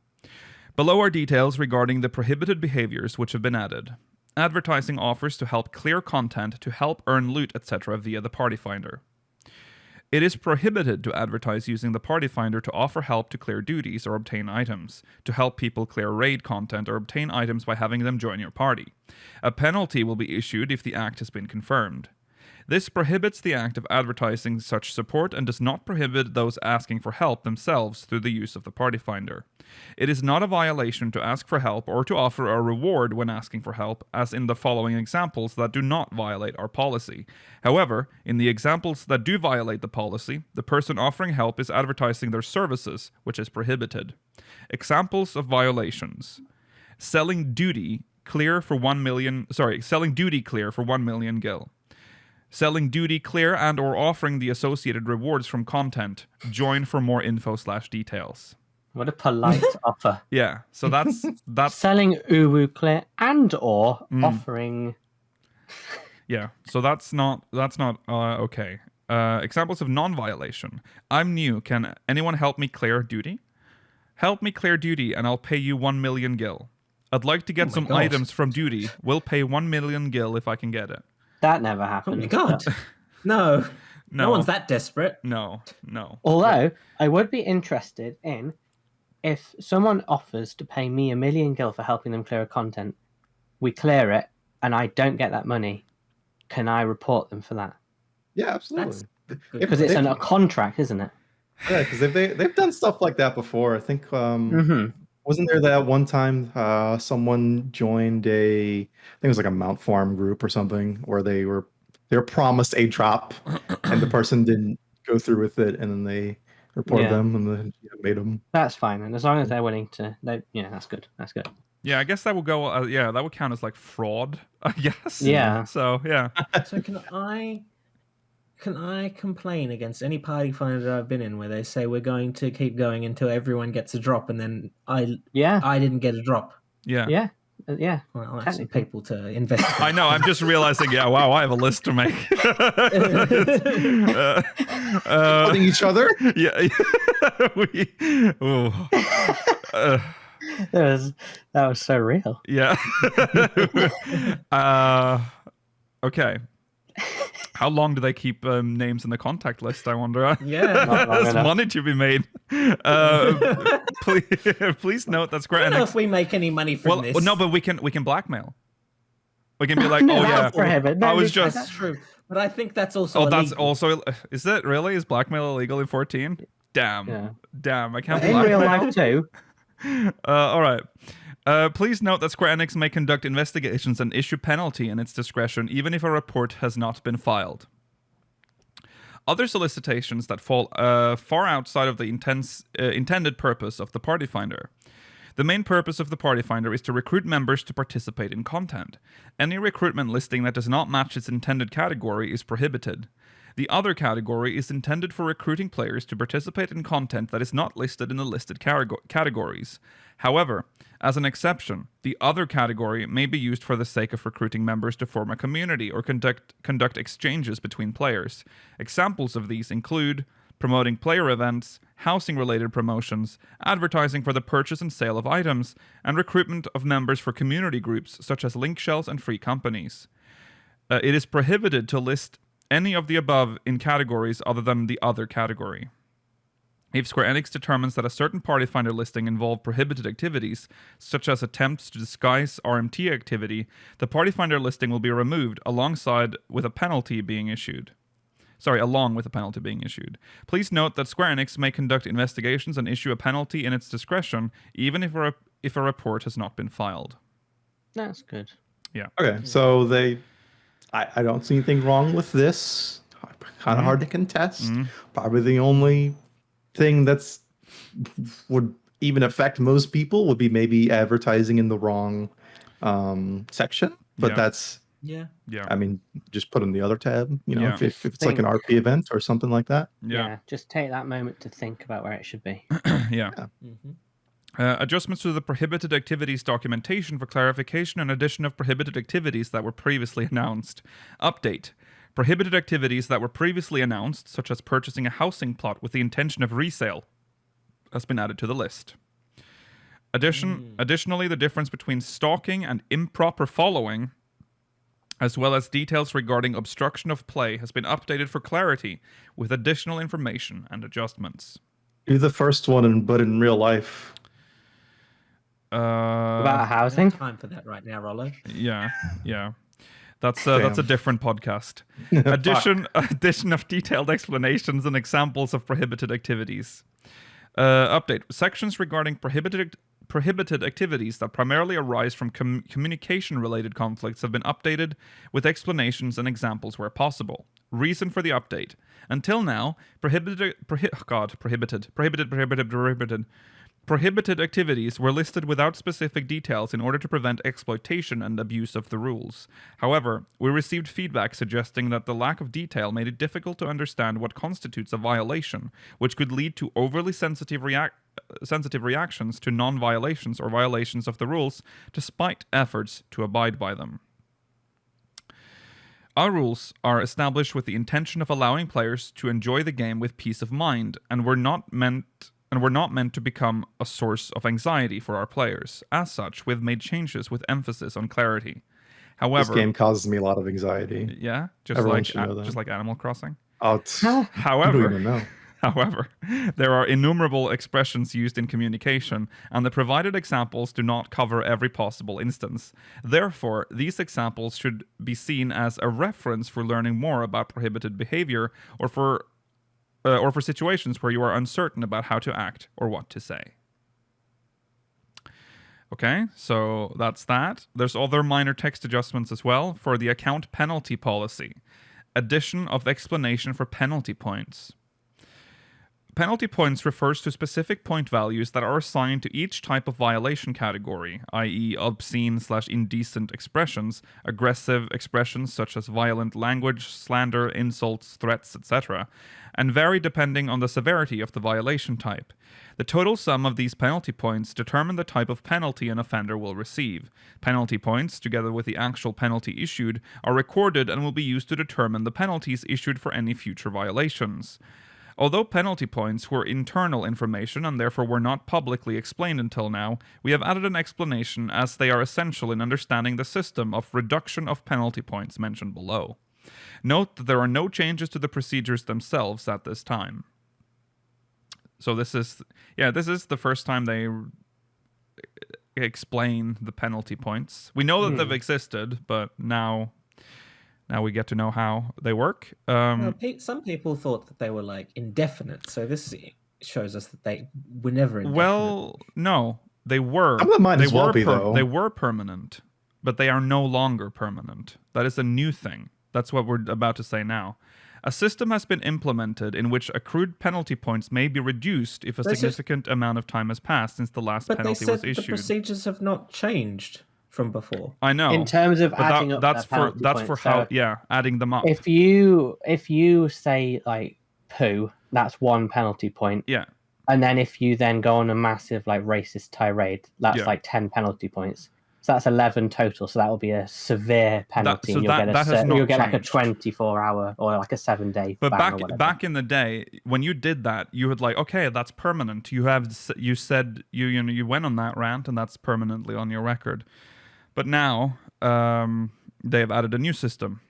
Below are details regarding the prohibited behaviors which have been added. Advertising offers to help clear content, to help earn loot, etc. via the Party Finder. It is prohibited to advertise using the Party Finder to offer help to clear duties or obtain items, to help people clear raid content or obtain items by having them join your party. A penalty will be issued if the act has been confirmed. This prohibits the act of advertising such support and does not prohibit those asking for help themselves through the use of the Party Finder. It is not a violation to ask for help or to offer a reward when asking for help, as in the following examples that do not violate our policy. However, in the examples that do violate the policy, the person offering help is advertising their services, which is prohibited. Examples of violations: selling duty clear for 1 million gil. Selling duty, clear, and or offering the associated rewards from content. Join for more info/details. What a polite offer. Yeah, so that's Selling Uwu clear and or offering. yeah. So that's not okay. Examples of non-violation. I'm new. Can anyone help me clear duty? Help me clear duty, and I'll pay you 1 million gil. I'd like to get some God. items from duty. We'll pay 1 million gil if I can get it. That never Oh happened. my god. No. No one's that desperate. No. Although I would be interested in if someone offers to pay me 1 million gil for helping them clear a content, we clear it, and I don't get that money. Can I report them for that? Yeah, absolutely. That's good. Because it's a contract, isn't it? Yeah, because they've done stuff like that before. I think wasn't there that one time someone joined I think it was like a Mount Farm group or something, where they were promised a drop and the person didn't go through with it, and then they reported them and then made them. That's fine, and as long as they're willing to, that's good. That's good. Yeah, I guess that would go. That would count as like fraud. I guess. Yeah. So yeah. So can I complain against any party finder I've been in where they say we're going to keep going until everyone gets a drop, and then I didn't get a drop? Yeah. Yeah. Well, I'll ask some people to investigate. I know. I'm just realizing. Yeah. Wow. I have a list to make. Putting each other. Yeah. That was so real. Yeah. Okay. How long do they keep names in the contact list, I wonder? Yeah. There's money to be made. Please note that Square I don't know Enix... if we make any money from this. Well, no, but we can blackmail. We can be like, oh yeah, prohibited. I was That's just... true. But I think that's also Oh, illegal. that's also... Is it really? Is blackmail illegal in 14? Damn. Yeah. Damn, I can't In blackmail. real life too. All right. Please note that Square Enix may conduct investigations and issue penalty in its discretion, even if a report has not been filed. Other solicitations that fall far outside of the intended purpose of the Party Finder. The main purpose of the Party Finder is to recruit members to participate in content. Any recruitment listing that does not match its intended category is prohibited. The other category is intended for recruiting players to participate in content that is not listed in the listed categories. However, as an exception, the other category may be used for the sake of recruiting members to form a community or conduct exchanges between players. Examples of these include promoting player events, housing-related promotions, advertising for the purchase and sale of items, and recruitment of members for community groups such as link shells and free companies. It is prohibited to list any of the above in categories other than the other category. If Square Enix determines that a certain Party Finder listing involved prohibited activities, such as attempts to disguise RMT activity, the Party Finder listing will be removed along with a penalty being issued. Please note that Square Enix may conduct investigations and issue a penalty in its discretion, even if a report has not been filed. That's good. Yeah. Okay, so I don't see anything wrong with this. Kind of hard to contest. Probably the only thing that's would even affect most people would be maybe advertising in the wrong section. But that's Yeah. I mean, just put in the other tab. You know, Yeah. if it's like an RP event or something like that. Yeah. Just take that moment to think about where it should be. Yeah. Adjustments to the prohibited activities documentation for clarification and addition of prohibited activities that were previously announced. Update. Prohibited activities that were previously announced, such as purchasing a housing plot with the intention of resale, has been added to the list. Additionally, the difference between stalking and improper following, as well as details regarding obstruction of play, has been updated for clarity with additional information and adjustments. Do the first one, but in real life. About I housing? don't have time for that right now, Rollo. Yeah. That's a different podcast. Addition of detailed explanations and examples of prohibited activities. Update. Sections regarding prohibited activities that primarily arise from communication-related conflicts have been updated with explanations and examples where possible. Reason for the update. Until now, prohibited Prohibited activities were listed without specific details in order to prevent exploitation and abuse of the rules. However, we received feedback suggesting that the lack of detail made it difficult to understand what constitutes a violation, which could lead to overly sensitive reactions to non-violations or violations of the rules, despite efforts to abide by them. Our rules are established with the intention of allowing players to enjoy the game with peace of mind, and were not meant to become a source of anxiety for our players. As such, we've made changes with emphasis on clarity. However, this game causes me a lot of anxiety. Yeah, just like Animal Crossing. Oh, I don't even know. However, there are innumerable expressions used in communication, and the provided examples do not cover every possible instance. Therefore, these examples should be seen as a reference for learning more about prohibited behavior, or for situations where you are uncertain about how to act or what to say. Okay, so that's that. There's other minor text adjustments as well for the account penalty policy. Addition of explanation for penalty points. Penalty points refers to specific point values that are assigned to each type of violation category, i.e. obscene/indecent expressions, aggressive expressions such as violent language, slander, insults, threats, etc., and vary depending on the severity of the violation type. The total sum of these penalty points determine the type of penalty an offender will receive. Penalty points, together with the actual penalty issued, are recorded and will be used to determine the penalties issued for any future violations. Although penalty points were internal information and therefore were not publicly explained until now, we have added an explanation as they are essential in understanding the system of reduction of penalty points mentioned below. Note that there are no changes to the procedures themselves at this time. So this is the first time they explain the penalty points. We know that they've existed, but now we get to know how they work. Some people thought that they were like indefinite, so this shows us that they were never indefinite. Well, no, they were. Some of them might as well be, though. They were permanent, but they are no longer permanent. That is a new thing. That's what we're about to say now. A system has been implemented in which accrued penalty points may be reduced if a significant amount of time has passed since the last penalty was issued. But they said the procedures have not changed from before. I know. In terms of adding up that's for how adding them up. If you say like poo, that's one penalty point. Yeah. And then if you then go on a massive like racist tirade, that's like 10 penalty points. So that's 11 total. So that will be a severe penalty. You'll get like a 24-hour or like a 7-day. But back in the day, when you did that, you would like, okay, that's permanent. You said you went on that rant, and that's permanently on your record. But now they have added a new system.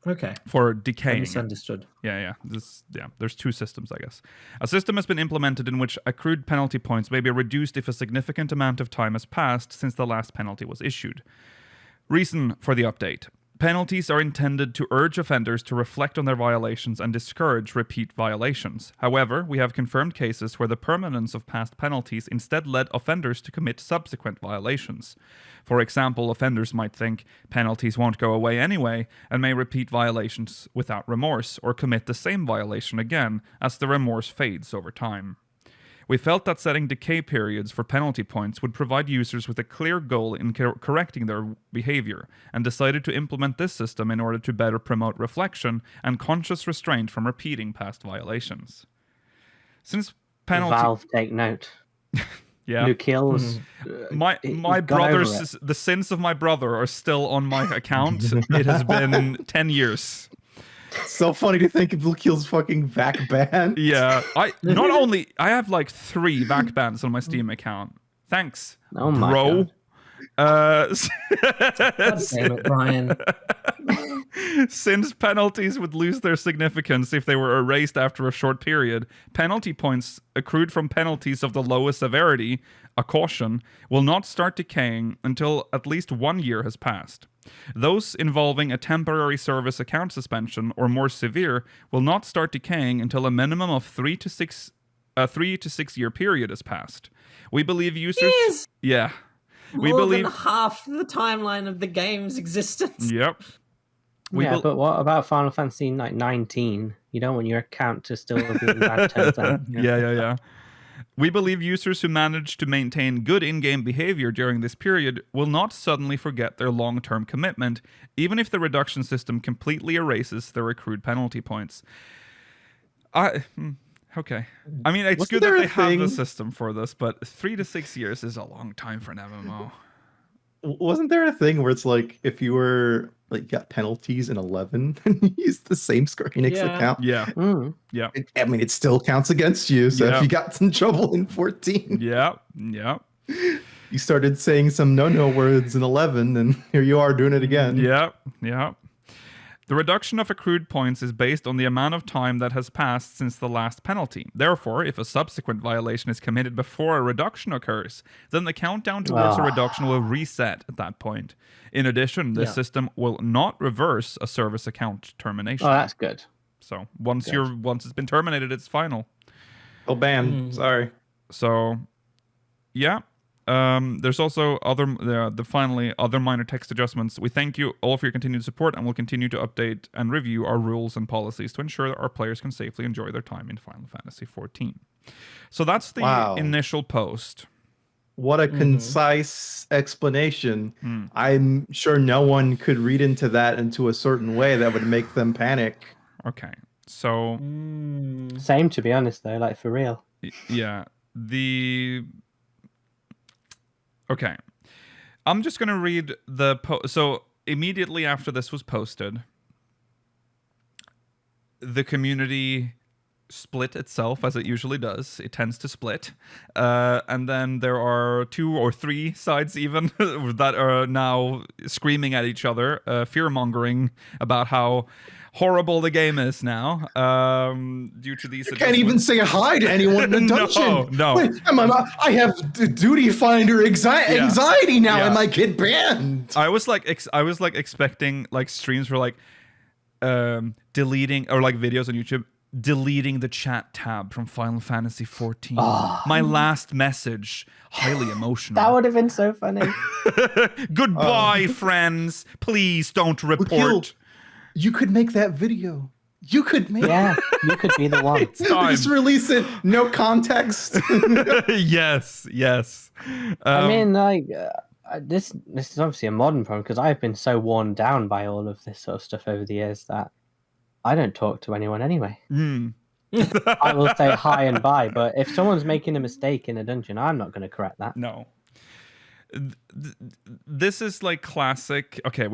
Okay. For decaying. Misunderstood. Yeah. There's two systems, I guess. A system has been implemented in which accrued penalty points may be reduced if a significant amount of time has passed since the last penalty was issued. Reason for the update. Penalties are intended to urge offenders to reflect on their violations and discourage repeat violations. However, we have confirmed cases where the permanence of past penalties instead led offenders to commit subsequent violations. For example, offenders might think penalties won't go away anyway and may repeat violations without remorse or commit the same violation again as the remorse fades over time. We felt that setting decay periods for penalty points would provide users with a clear goal in correcting their behavior, and decided to implement this system in order to better promote reflection and conscious restraint from repeating past violations. Since penalty... Valve, take note. Yeah. Luke Hills. My brother's... The sins of my brother are still on my account. It has been 10 years. So funny to think of Luke Hill's fucking VAC ban. Yeah, I have like 3 VAC bans on my Steam account. Thanks, oh my bro. God damn it, Brian. Since penalties would lose their significance if they were erased after a short period, penalty points accrued from penalties of the lowest severity, a caution, will not start decaying until at least 1 year has passed. Those involving a temporary service account suspension or more severe will not start decaying until a minimum of 3 to 6 year period has passed. We believe users... Yes! Yeah. More than half the timeline of the game's existence. Yep. But what about Final Fantasy 19? You don't want your account to still be in bad terms then. Yeah. We believe users who manage to maintain good in-game behavior during this period will not suddenly forget their long-term commitment, even if the reduction system completely erases their accrued penalty points. Okay. I mean, it's good that they have the system for this, but 3 to 6 years is a long time for an MMO. Wasn't there a thing where it's like if you were like got penalties in 11 and you used the same Square Enix account? Yeah. Mm. Yeah. I mean, it still counts against you. So if you got in trouble in 14, yeah, you started saying some no words in 11, and here you are doing it again. Yeah. The reduction of accrued points is based on the amount of time that has passed since the last penalty. Therefore, if a subsequent violation is committed before a reduction occurs, then the countdown towards a reduction will reset at that point. In addition, this system will not reverse a service account termination. Oh, that's good. So once it's been terminated, it's final. Oh, ban. Sorry. So, yeah. There's also finally other minor text adjustments. We thank you all for your continued support, and we'll continue to update and review our rules and policies to ensure that our players can safely enjoy their time in Final Fantasy XIV. So that's the initial post. What a concise explanation. I'm sure no one could read into that into a certain way that would make them panic. Okay. So same, to be honest, though, like for real. Yeah. Okay. I'm just going to read the so immediately after this was posted, the community split itself, as it usually does. It tends to split. And then there are 2 or 3 sides even that are now screaming at each other, fear-mongering about how horrible the game is now due to these. You can't even say hi to anyone in the dungeon. No. Wait, I have duty finder anxiety now, and my kid banned. I was like expecting like streams were like deleting, or like videos on YouTube deleting the chat tab from Final Fantasy XIV. My last message, highly emotional. That would have been so funny. Goodbye, friends. Please don't report. You could make that video. You could make you could be the one. Just release it, no context. Yes. I mean, like, this is obviously a modern problem, because I've been so worn down by all of this sort of stuff over the years that I don't talk to anyone anyway. I will say hi and bye, but if someone's making a mistake in a dungeon, I'm not going to correct that. No. This is like classic. Okay,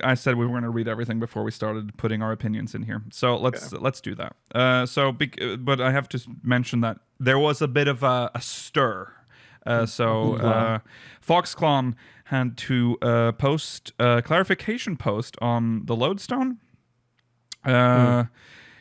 I said we were going to read everything before we started putting our opinions in here, so let's do that. But I have to mention that there was a bit of a stir. Foxclon had to post a clarification post on the Lodestone.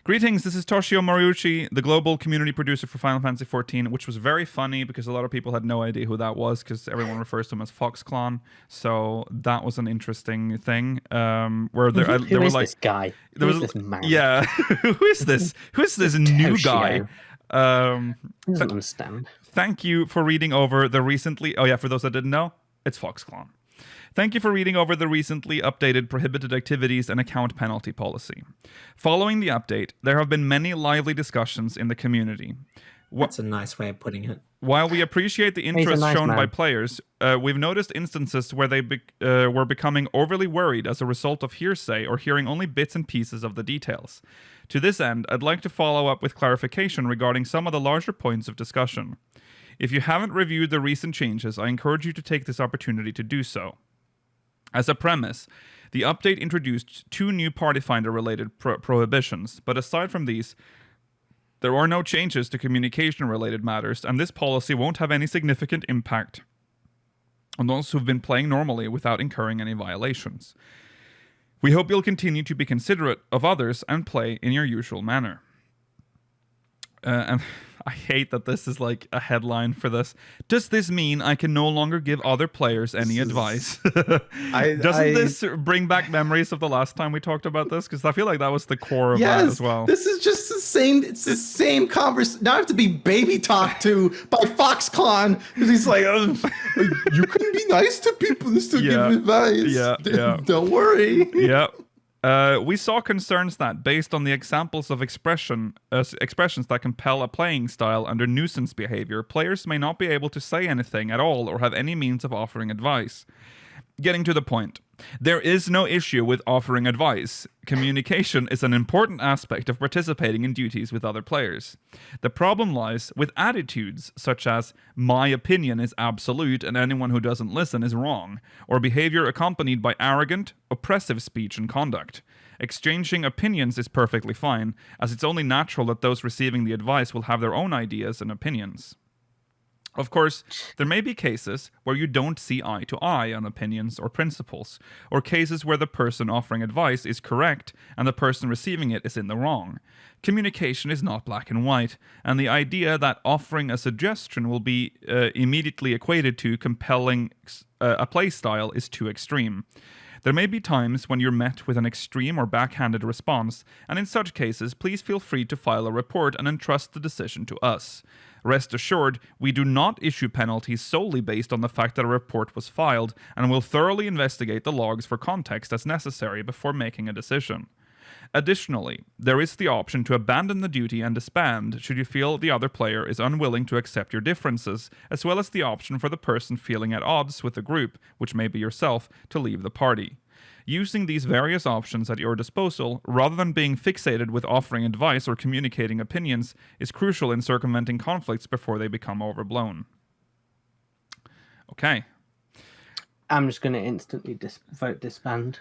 Greetings, this is Toshio Moriuchi, the global community producer for Final Fantasy XIV, which was very funny because a lot of people had no idea who that was because everyone refers to him as Foxclon. So that was an interesting thing. Where there who is like this guy? Who is this man? Yeah, who is this? Who is this new guy? Doesn't understand. Thank you for reading over the recently. Oh yeah, for those that didn't know, it's Foxclon. Thank you for reading over the recently updated prohibited activities and account penalty policy. Following the update, there have been many lively discussions in the community. That's a nice way of putting it. While we appreciate the interest shown by players, we've noticed instances where they were becoming overly worried as a result of hearsay or hearing only bits and pieces of the details. To this end, I'd like to follow up with clarification regarding some of the larger points of discussion. If you haven't reviewed the recent changes, I encourage you to take this opportunity to do so. As a premise, the update introduced 2 new Party Finder-related prohibitions, but aside from these, there are no changes to communication-related matters, and this policy won't have any significant impact on those who've been playing normally without incurring any violations. We hope you'll continue to be considerate of others and play in your usual manner. And I hate that this is like a headline for this. Does this mean I can no longer give other players any advice? Doesn't this bring back memories of the last time we talked about this? Because I feel like that was the core of that as well. This is just the same. It's the same conversation. Now I have to be baby talked to by Foxclon because he's like, you can be nice to people and still give advice. Yeah. Don't worry. Yeah. We saw concerns that, based on the examples of expressions that compel a playing style under nuisance behavior, players may not be able to say anything at all or have any means of offering advice. Getting to the point, there is no issue with offering advice. Communication is an important aspect of participating in duties with other players. The problem lies with attitudes such as, my opinion is absolute and anyone who doesn't listen is wrong, or behavior accompanied by arrogant, oppressive speech and conduct. Exchanging opinions is perfectly fine, as it's only natural that those receiving the advice will have their own ideas and opinions. Of course, there may be cases where you don't see eye to eye on opinions or principles, or cases where the person offering advice is correct and the person receiving it is in the wrong. Communication is not black and white, and the idea that offering a suggestion will be immediately equated to compelling a play style is too extreme. There may be times when you're met with an extreme or backhanded response, and in such cases, please feel free to file a report and entrust the decision to us. Rest assured, we do not issue penalties solely based on the fact that a report was filed, and will thoroughly investigate the logs for context as necessary before making a decision. Additionally, there is the option to abandon the duty and disband should you feel the other player is unwilling to accept your differences, as well as the option for the person feeling at odds with the group, which may be yourself, to leave the party. Using these various options at your disposal, rather than being fixated with offering advice or communicating opinions, is crucial in circumventing conflicts before they become overblown. Okay. I'm just going to instantly vote disband.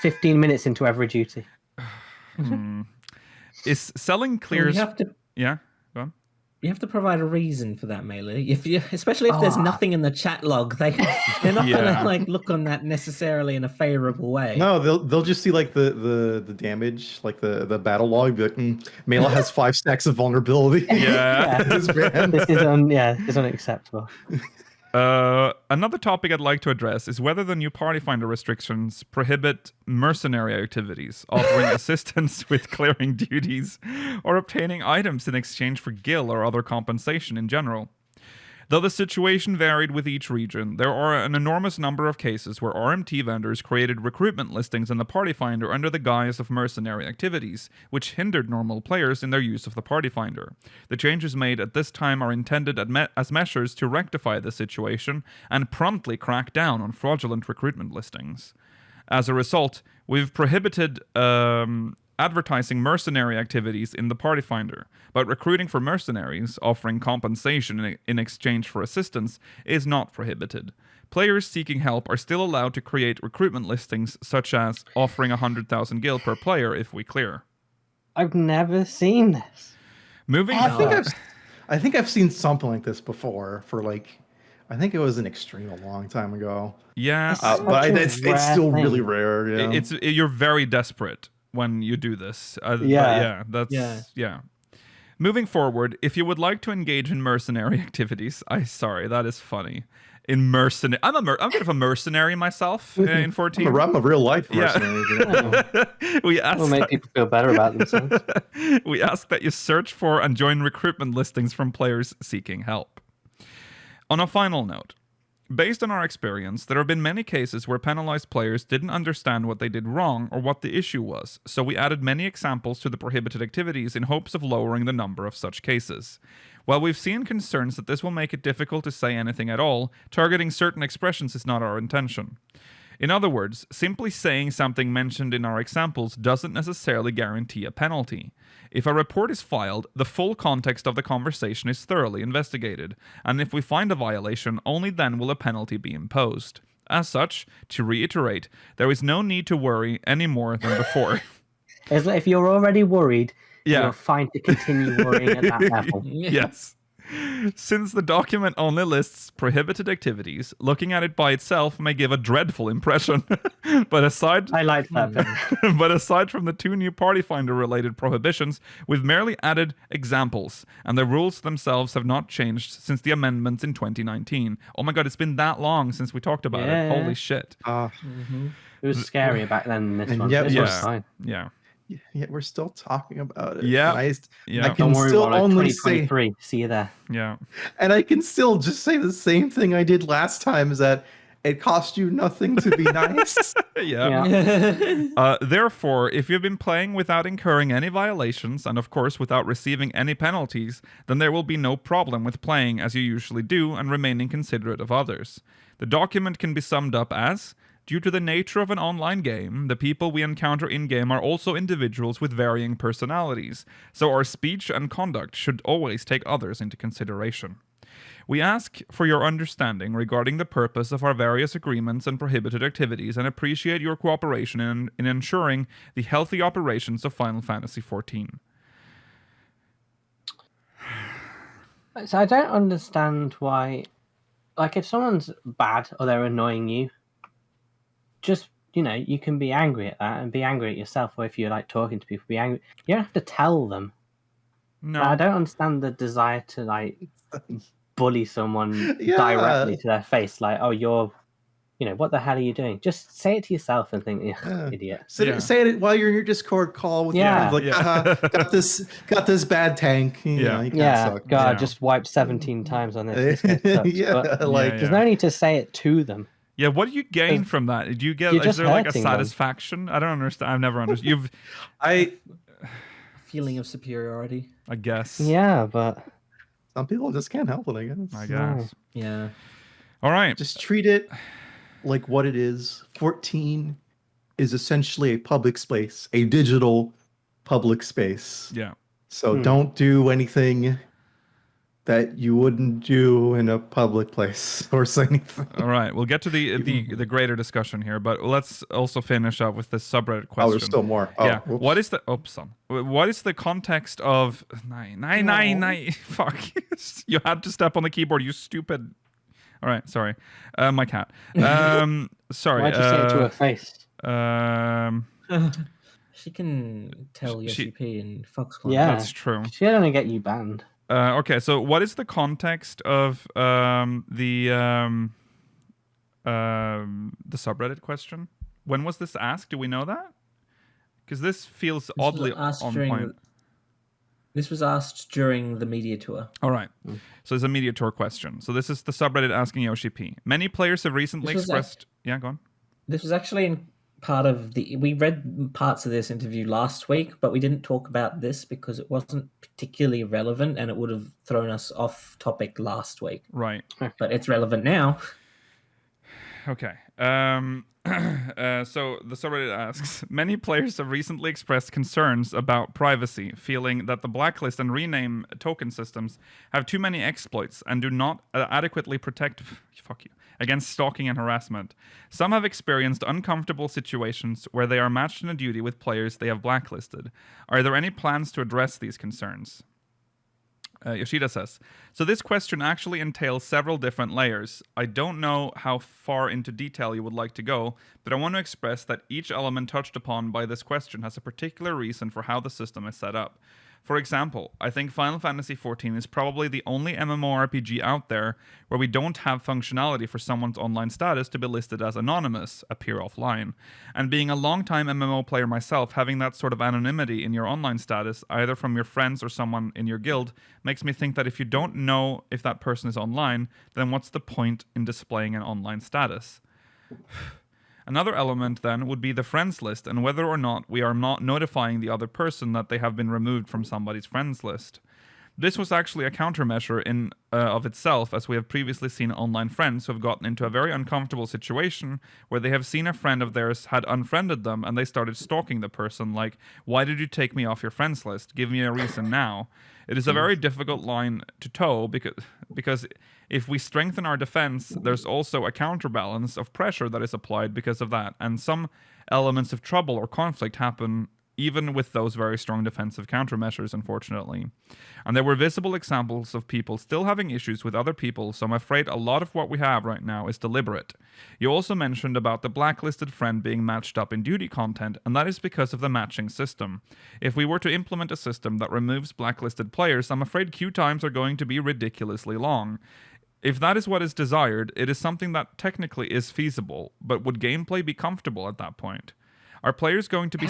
15 minutes into every duty. Is selling clears... You have to... Yeah, go on. You have to provide a reason for that, Melee. Especially if there's nothing in the chat log, they're not gonna look on that necessarily in a favorable way. No, they'll just see like the damage, like the battle log. Be like, Mela has 5 stacks of vulnerability. Yeah, this is unacceptable. Another topic I'd like to address is whether the new party finder restrictions prohibit mercenary activities, offering assistance with clearing duties, or obtaining items in exchange for gil or other compensation in general. Though the situation varied with each region, there are an enormous number of cases where RMT vendors created recruitment listings in the Party Finder under the guise of mercenary activities, which hindered normal players in their use of the Party Finder. The changes made at this time are intended as measures to rectify the situation and promptly crack down on fraudulent recruitment listings. As a result, we've prohibited advertising mercenary activities in the Party Finder, but recruiting for mercenaries, offering compensation in exchange for assistance, is not prohibited. Players seeking help are still allowed to create recruitment listings, such as offering 100,000 gil per player if we clear. I've never seen this. I think I've seen something like this before for I think it was an extreme a long time ago. Yeah, but it's still really rare. Yeah. You're very desperate when you do this. Moving forward, if you would like to engage in mercenary activities, that is funny. I'm a bit of a mercenary myself in 14. I'm a real life mercenary. Yeah. We'll make people feel better about themselves. We ask that you search for and join recruitment listings from players seeking help. On a final note, based on our experience, there have been many cases where penalized players didn't understand what they did wrong or what the issue was, so we added many examples to the prohibited activities in hopes of lowering the number of such cases. While we've seen concerns that this will make it difficult to say anything at all, targeting certain expressions is not our intention. In other words, simply saying something mentioned in our examples doesn't necessarily guarantee a penalty. If a report is filed, the full context of the conversation is thoroughly investigated, and if we find a violation, only then will a penalty be imposed. As such, to reiterate, there is no need to worry any more than before. If you're already worried, you're fine to continue worrying at that level. Yes. Since the document only lists prohibited activities, looking at it by itself may give a dreadful impression. But aside I like that. But aside from the 2 new Party Finder related prohibitions, we've merely added examples, and the rules themselves have not changed since the amendments in 2019. Oh my god, it's been that long since we talked about it. Holy shit. It was scarier back then than this one. Yep, This was fine. Yeah. Yet we're still talking about it. Yeah. I Don't can worry still about it. only 2023. See you there. Yeah. and I can still just say the same thing I did last time, is that It costs you nothing to be nice. Yeah. Therefore, if you've been playing without incurring any violations, and of course without receiving any penalties, then there will be no problem with playing as you usually do and remaining considerate of others. The document can be summed up as, due to the nature of an online game, the people we encounter in-game are also individuals with varying personalities, so our speech and conduct should always take others into consideration. We ask for your understanding regarding the purpose of our various agreements and prohibited activities and appreciate your cooperation in ensuring the healthy operations of Final Fantasy XIV. So I don't understand why, like, if someone's bad or they're annoying you, just, you can be angry at that and be angry at yourself, or if you're, like, talking to people, be angry. You don't have to tell them. No. Like, I don't understand the desire to, like, bully someone directly to their face, like, oh, you're, what the hell are you doing? Just say it to yourself and think, idiot. Say it while you're in your Discord call with your friends, like, got this bad tank. You kinda suck. God, just wiped 17 times on this. This there's no need to say it to them. Yeah, what do you gain from that? Do you get? Is there like a satisfaction? I don't understand. I've never understood. Feeling of superiority, I guess. Yeah, but some people just can't help it, I guess. I guess. Yeah. All right. Just treat it like what it is. 14 is essentially a public space, a digital public space. Yeah. So don't do anything that you wouldn't do in a public place or say anything. All right, we'll get to the greater discussion here, but let's also finish up with this subreddit question. Oh, there's still more. Yeah. What is the context of nine? Fuck. You had to step on the keyboard, you stupid. All right, sorry. My cat. Sorry. Why'd you say it to her face? She can tell Yoshi P and Foxconn. Yeah, that's true. She'll only get you banned. Okay, so what is the context of the subreddit question? When was this asked? Do we know that? Because this feels oddly on point. This was asked during the media tour. All right. So it's a media tour question. So this is the subreddit asking Yoshi P. Many players have recently expressed... Yeah, go on. This was actually in part of the... We read parts of this interview last week, but we didn't talk about this because it wasn't particularly relevant and it would have thrown us off topic last week. Right. But it's relevant now. Okay. So the subreddit asks, many players have recently expressed concerns about privacy, feeling that the blacklist and rename token systems have too many exploits and do not adequately protect against stalking and harassment. Some have experienced uncomfortable situations where they are matched in a duty with players they have blacklisted. Are there any plans to address these concerns? Yoshida says, so this question actually entails several different layers. I don't know how far into detail you would like to go, but I want to express that each element touched upon by this question has a particular reason for how the system is set up. For example, I think Final Fantasy XIV is probably the only MMORPG out there where we don't have functionality for someone's online status to be listed as anonymous, appear offline. And being a long-time MMO player myself, having that sort of anonymity in your online status, either from your friends or someone in your guild, makes me think that if you don't know if that person is online, then what's the point in displaying an online status? Another element, then, would be the friends list and whether or not we are not notifying the other person that they have been removed from somebody's friends list. This was actually a countermeasure in of itself, as we have previously seen online friends who have gotten into a very uncomfortable situation where they have seen a friend of theirs had unfriended them and they started stalking the person, like, why did you take me off your friends list? Give me a reason now. It is a very difficult line to toe because if we strengthen our defense, there's also a counterbalance of pressure that is applied because of that, and some elements of trouble or conflict happen even with those very strong defensive countermeasures, unfortunately. And there were visible examples of people still having issues with other people, so I'm afraid a lot of what we have right now is deliberate. You also mentioned about the blacklisted friend being matched up in duty content, and that is because of the matching system. If we were to implement a system that removes blacklisted players, I'm afraid queue times are going to be ridiculously long. If that is what is desired, it is something that technically is feasible, but would gameplay be comfortable at that point? Are players going to be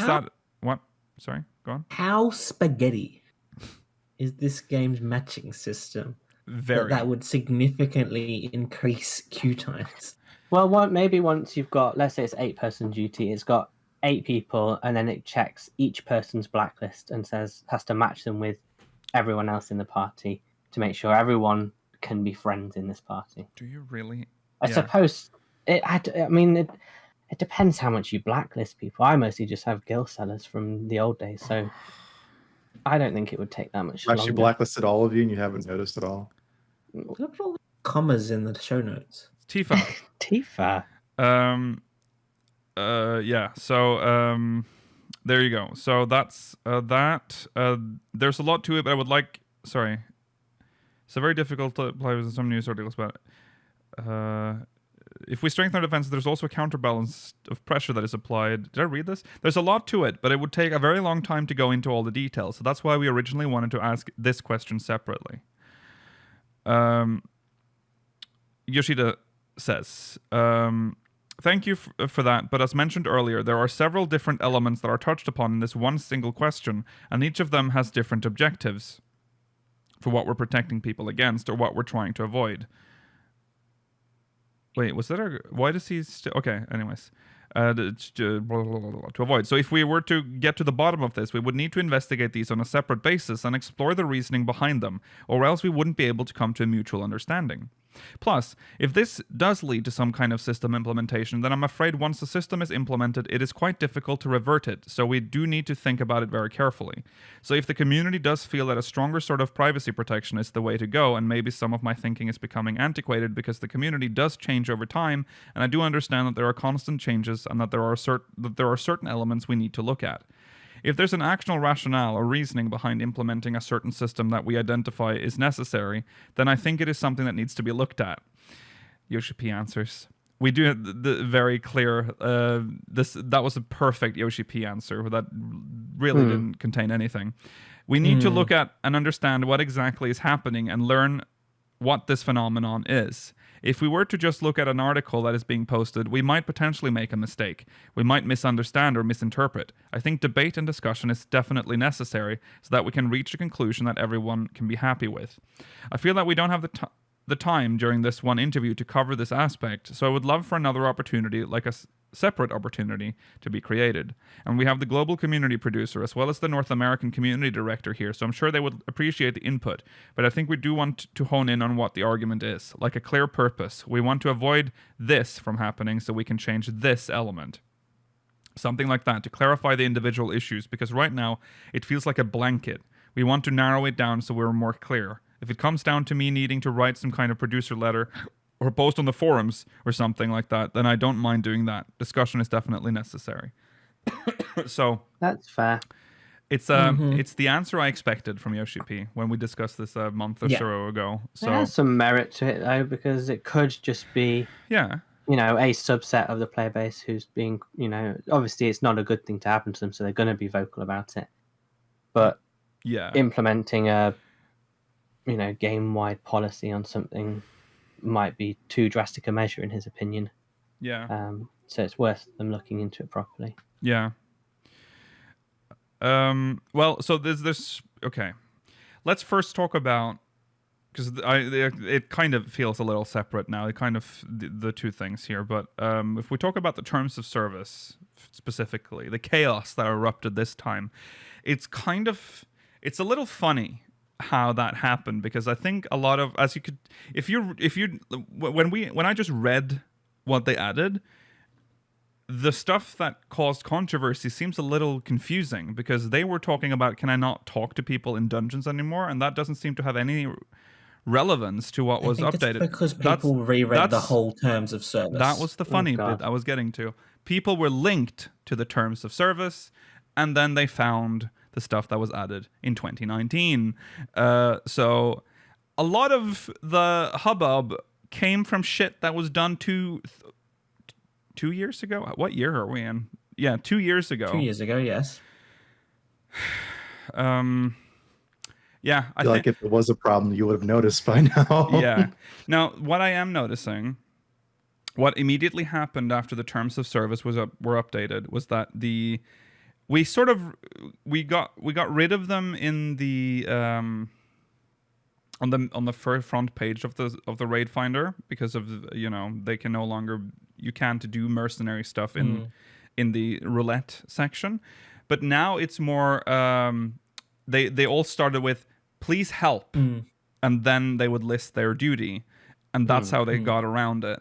What? Sorry, go on. How spaghetti is this game's matching system? Very. That would significantly increase queue times. Well, maybe once you've got, let's say it's 8-person duty, it's got 8 people, and then it checks each person's blacklist and has to match them with everyone else in the party to make sure everyone can be friends in this party. Do you really? I suppose it depends how much you blacklist people. I mostly just have guild sellers from the old days, so I don't think it would take that much longer. Actually blacklisted all of you and you haven't noticed at all. Look at all the commas in the show notes. Tifa. Tifa. Yeah. So there you go. So that's that. There's a lot to it, but I would like. Sorry. It's a very difficult to apply with some news articles, but if we strengthen our defense, there's also a counterbalance of pressure that is applied. Did I read this? There's a lot to it, but it would take a very long time to go into all the details. So that's why we originally wanted to ask this question separately. Yoshida says, thank you for that, but as mentioned earlier, there are several different elements that are touched upon in this one single question, and each of them has different objectives for what we're protecting people against or what we're trying to avoid. Wait, was that a... Why does he still... Okay, anyways. To avoid. So if we were to get to the bottom of this, we would need to investigate these on a separate basis and explore the reasoning behind them, or else we wouldn't be able to come to a mutual understanding. Plus, if this does lead to some kind of system implementation, then I'm afraid once the system is implemented, it is quite difficult to revert it, so we do need to think about it very carefully. So if the community does feel that a stronger sort of privacy protection is the way to go, and maybe some of my thinking is becoming antiquated because the community does change over time, and I do understand that there are constant changes and that there are certain elements we need to look at. If there's an actual rationale or reasoning behind implementing a certain system that we identify is necessary, then I think it is something that needs to be looked at. Yoshi P answers. We do have the very clear... that was a perfect Yoshi P answer. That really didn't contain anything. We need to look at and understand what exactly is happening and learn what this phenomenon is. If we were to just look at an article that is being posted, we might potentially make a mistake. We might misunderstand or misinterpret. I think debate and discussion is definitely necessary so that we can reach a conclusion that everyone can be happy with. I feel that we don't have the time during this one interview to cover this aspect, so I would love for another opportunity, like a separate opportunity, to be created. And we have the global community producer as well as the North American community director here, so I'm sure they would appreciate the input, but I think we do want to hone in on what the argument is, like a clear purpose. We want to avoid this from happening so we can change this element. Something like that to clarify the individual issues, because right now it feels like a blanket. We want to narrow it down so we're more clear. If it comes down to me needing to write some kind of producer letter or post on the forums or something like that, then I don't mind doing that. Discussion is definitely necessary. So that's fair. It's it's the answer I expected from Yoshi P when we discussed this a month or so ago. So there's some merit to it though, because it could just be a subset of the player base who's being, obviously it's not a good thing to happen to them, so they're going to be vocal about it. But implementing a game-wide policy on something might be too drastic a measure in his opinion. So it's worth them looking into it properly. Well, so there's okay. Let's first talk about, because it kind of feels a little separate now. It kind of the two things here, but if we talk about the terms of service specifically, the chaos that erupted this time, it's a little funny how that happened, because I think a lot of, as you could, when I just read what they added, the stuff that caused controversy seems a little confusing, because they were talking about, can I not talk to people in dungeons anymore? And that doesn't seem to have any relevance to what was updated. It's because people reread the whole terms of service. That was the funny bit I was getting to. People were linked to the terms of service, and then they found the stuff that was added in 2019. So a lot of the hubbub came from shit that was done 2 years ago. What year are we in? Yeah, 2 years ago. 2 years ago, yes. I feel like if it was a problem, you would have noticed by now. Yeah. Now, what I am noticing, what immediately happened after the terms of service were updated, was that we got rid of them in the on the front page of the raid finder, because of they can no longer, you can't do mercenary stuff in the roulette section. But now it's more they all started with please help, and then they would list their duty, and that's how they got around it.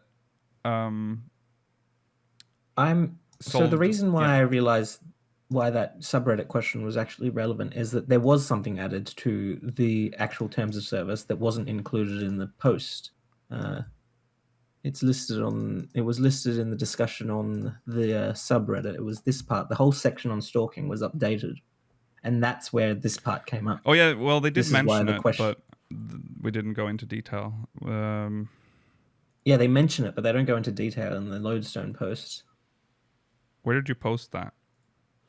So the reason why I realized why that subreddit question was actually relevant is that there was something added to the actual terms of service that wasn't included in the post. It was listed in the discussion on the subreddit. It was this part. The whole section on stalking was updated, and that's where this part came up. Oh yeah, well they did mention it, but we didn't go into detail. Yeah, they mention it, but they don't go into detail in the Lodestone post. Where did you post that?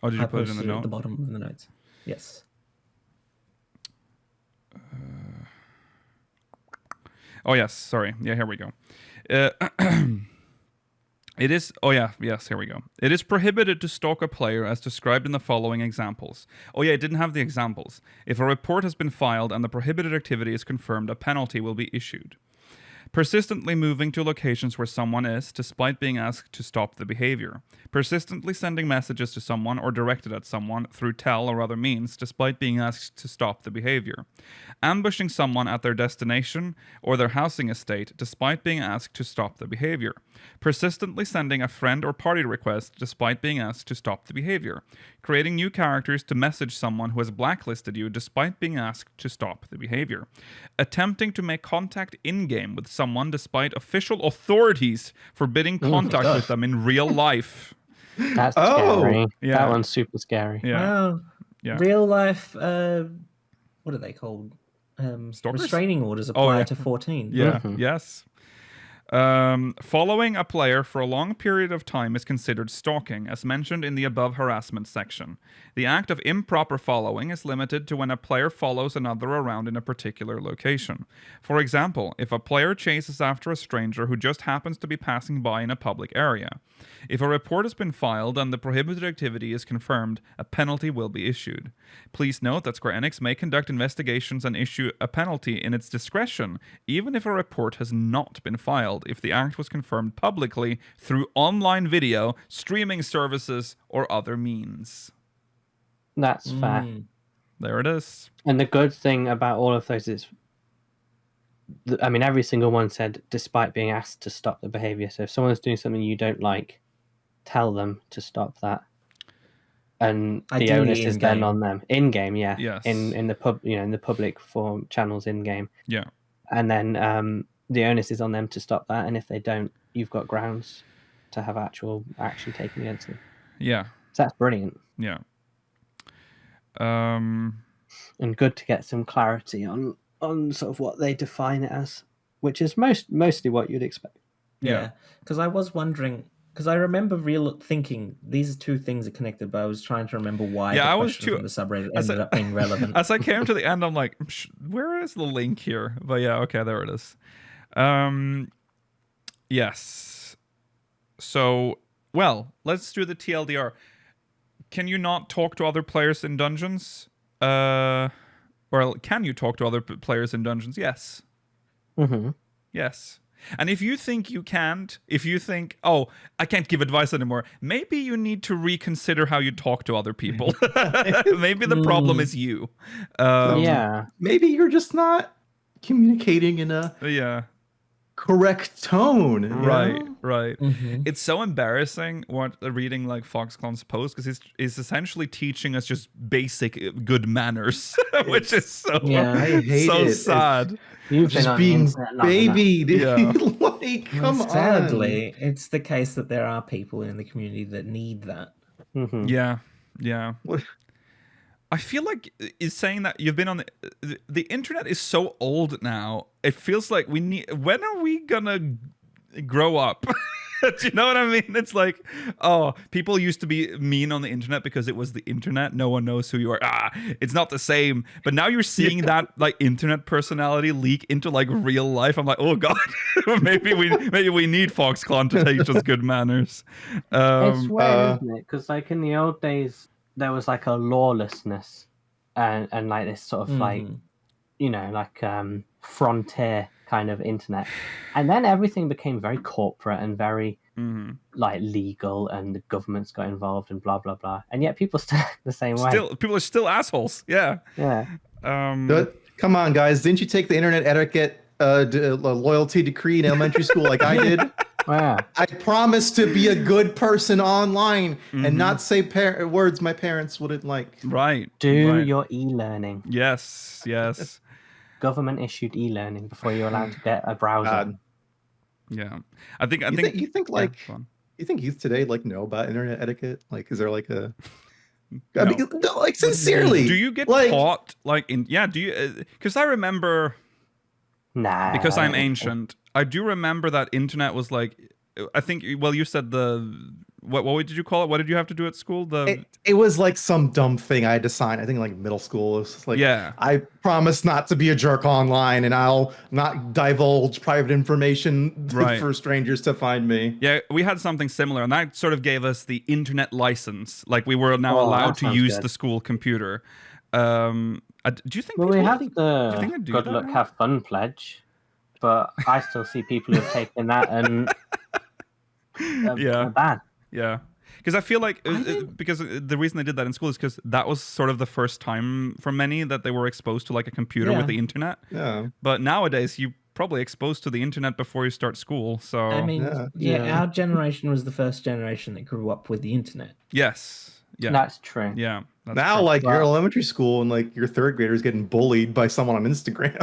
Oh, did you put it in the note? At the bottom of the notes. Yes. Oh yes, sorry. Yeah, here we go. It is. Oh yeah, yes. Here we go. It is prohibited to stalk a player as described in the following examples. Oh yeah, it didn't have the examples. If a report has been filed and the prohibited activity is confirmed, a penalty will be issued. Persistently moving to locations where someone is, despite being asked to stop the behavior. Persistently sending messages to someone or directed at someone through tell or other means, despite being asked to stop the behavior. Ambushing someone at their destination or their housing estate, despite being asked to stop the behavior. Persistently sending a friend or party request, despite being asked to stop the behavior. Creating new characters to message someone who has blacklisted you, despite being asked to stop the behavior. Attempting to make contact in-game with someone despite official authorities forbidding contact with them in real life. That's scary. Yeah. That one's super scary. Yeah. Wow. Yeah. Real life, what are they called? Stalkers? Restraining orders apply to 14. Yeah. Yes. Following a player for a long period of time is considered stalking, as mentioned in the above harassment section. The act of improper following is limited to when a player follows another around in a particular location. For example, if a player chases after a stranger who just happens to be passing by in a public area. If a report has been filed and the prohibited activity is confirmed, a penalty will be issued. Please note that Square Enix may conduct investigations and issue a penalty in its discretion, even if a report has not been filed, if the act was confirmed publicly through online video, streaming services, or other means. That's fair. There it is. And the good thing about all of those is, every single one said, despite being asked to stop the behavior. So if someone's doing something you don't like, tell them to stop that. And the onus is then on them. In-game, yeah. Yes. In the in the public form channels in-game. Yeah. And then the onus is on them to stop that. And if they don't, you've got grounds to have actual action taken against them. Yeah. So that's brilliant. Yeah. And good to get some clarity on sort of what they define it as, which is mostly what you'd expect. Yeah, because I was wondering, because I remember thinking these two things are connected, but I was trying to remember why the question from the subreddit ended up being relevant. As I came to the end, I'm like, where is the link here? But yeah, okay, there it is. Yes. So, well, let's do the TLDR. Can you not talk to other players in dungeons? Or can you talk to other players in dungeons? Yes. Mm-hmm. Yes. And if you think you can't, if you think, oh, I can't give advice anymore, maybe you need to reconsider how you talk to other people. Maybe the problem is you. Yeah. Maybe you're just not communicating in a correct tone. Right, right. Mm-hmm. It's so embarrassing reading like Foxconn's post, because he's essentially teaching us just basic good manners, which is so I hate so it. sad. You've Just being babied. Yeah. Like, come on. Sadly, it's the case that there are people in the community that need that. Mm-hmm. Yeah, yeah. What? I feel like is saying that you've been on the internet is so old now. It feels like when are we gonna grow up? Do you know what I mean? It's like, oh, people used to be mean on the internet because it was the internet. No one knows who you are. It's not the same. But now you're seeing that like internet personality leak into like real life. I'm like, oh god, maybe we need Foxconn to teach us good manners. It's weird, isn't it? Because like in the old days, there was like a lawlessness and like this sort of like, frontier kind of internet, and then everything became very corporate and very like legal, and the governments got involved and blah blah blah. And yet people still act the same way. People are still assholes. Yeah. Yeah. Come on, guys! Didn't you take the internet etiquette loyalty decree in elementary school like I did? Wow. I promised to be a good person online and not say words my parents wouldn't like. Right. Do right. your e-learning. Yes. Yes. Government issued e-learning before you're allowed to get a browser. Yeah. I think you think like you think youth today like know about internet etiquette? Like, is there like a I mean, like sincerely, do you get like, taught like in do you because I remember because I'm ancient, I do remember that internet was like, I think, well, you said what did you call it? What did you have to do at school? It was like some dumb thing I had to sign. I think like middle school. It was like, I promise not to be a jerk online, and I'll not divulge private information for strangers to find me. Yeah, we had something similar, and that sort of gave us the internet license. Like we were now allowed to use the school computer. Do you think? Well, we have the Good Luck, Have Fun pledge, but I still see people who've taken that and are bad. Yeah, because I feel like because the reason they did that in school is because that was sort of the first time for many that they were exposed to like a computer with the internet. Yeah. But nowadays you probably exposed to the internet before you start school. So I mean, our generation was the first generation that grew up with the internet. Yes. Yeah. That's true. Yeah. That's now, true. like, you're in elementary school and like your third graders getting bullied by someone on Instagram.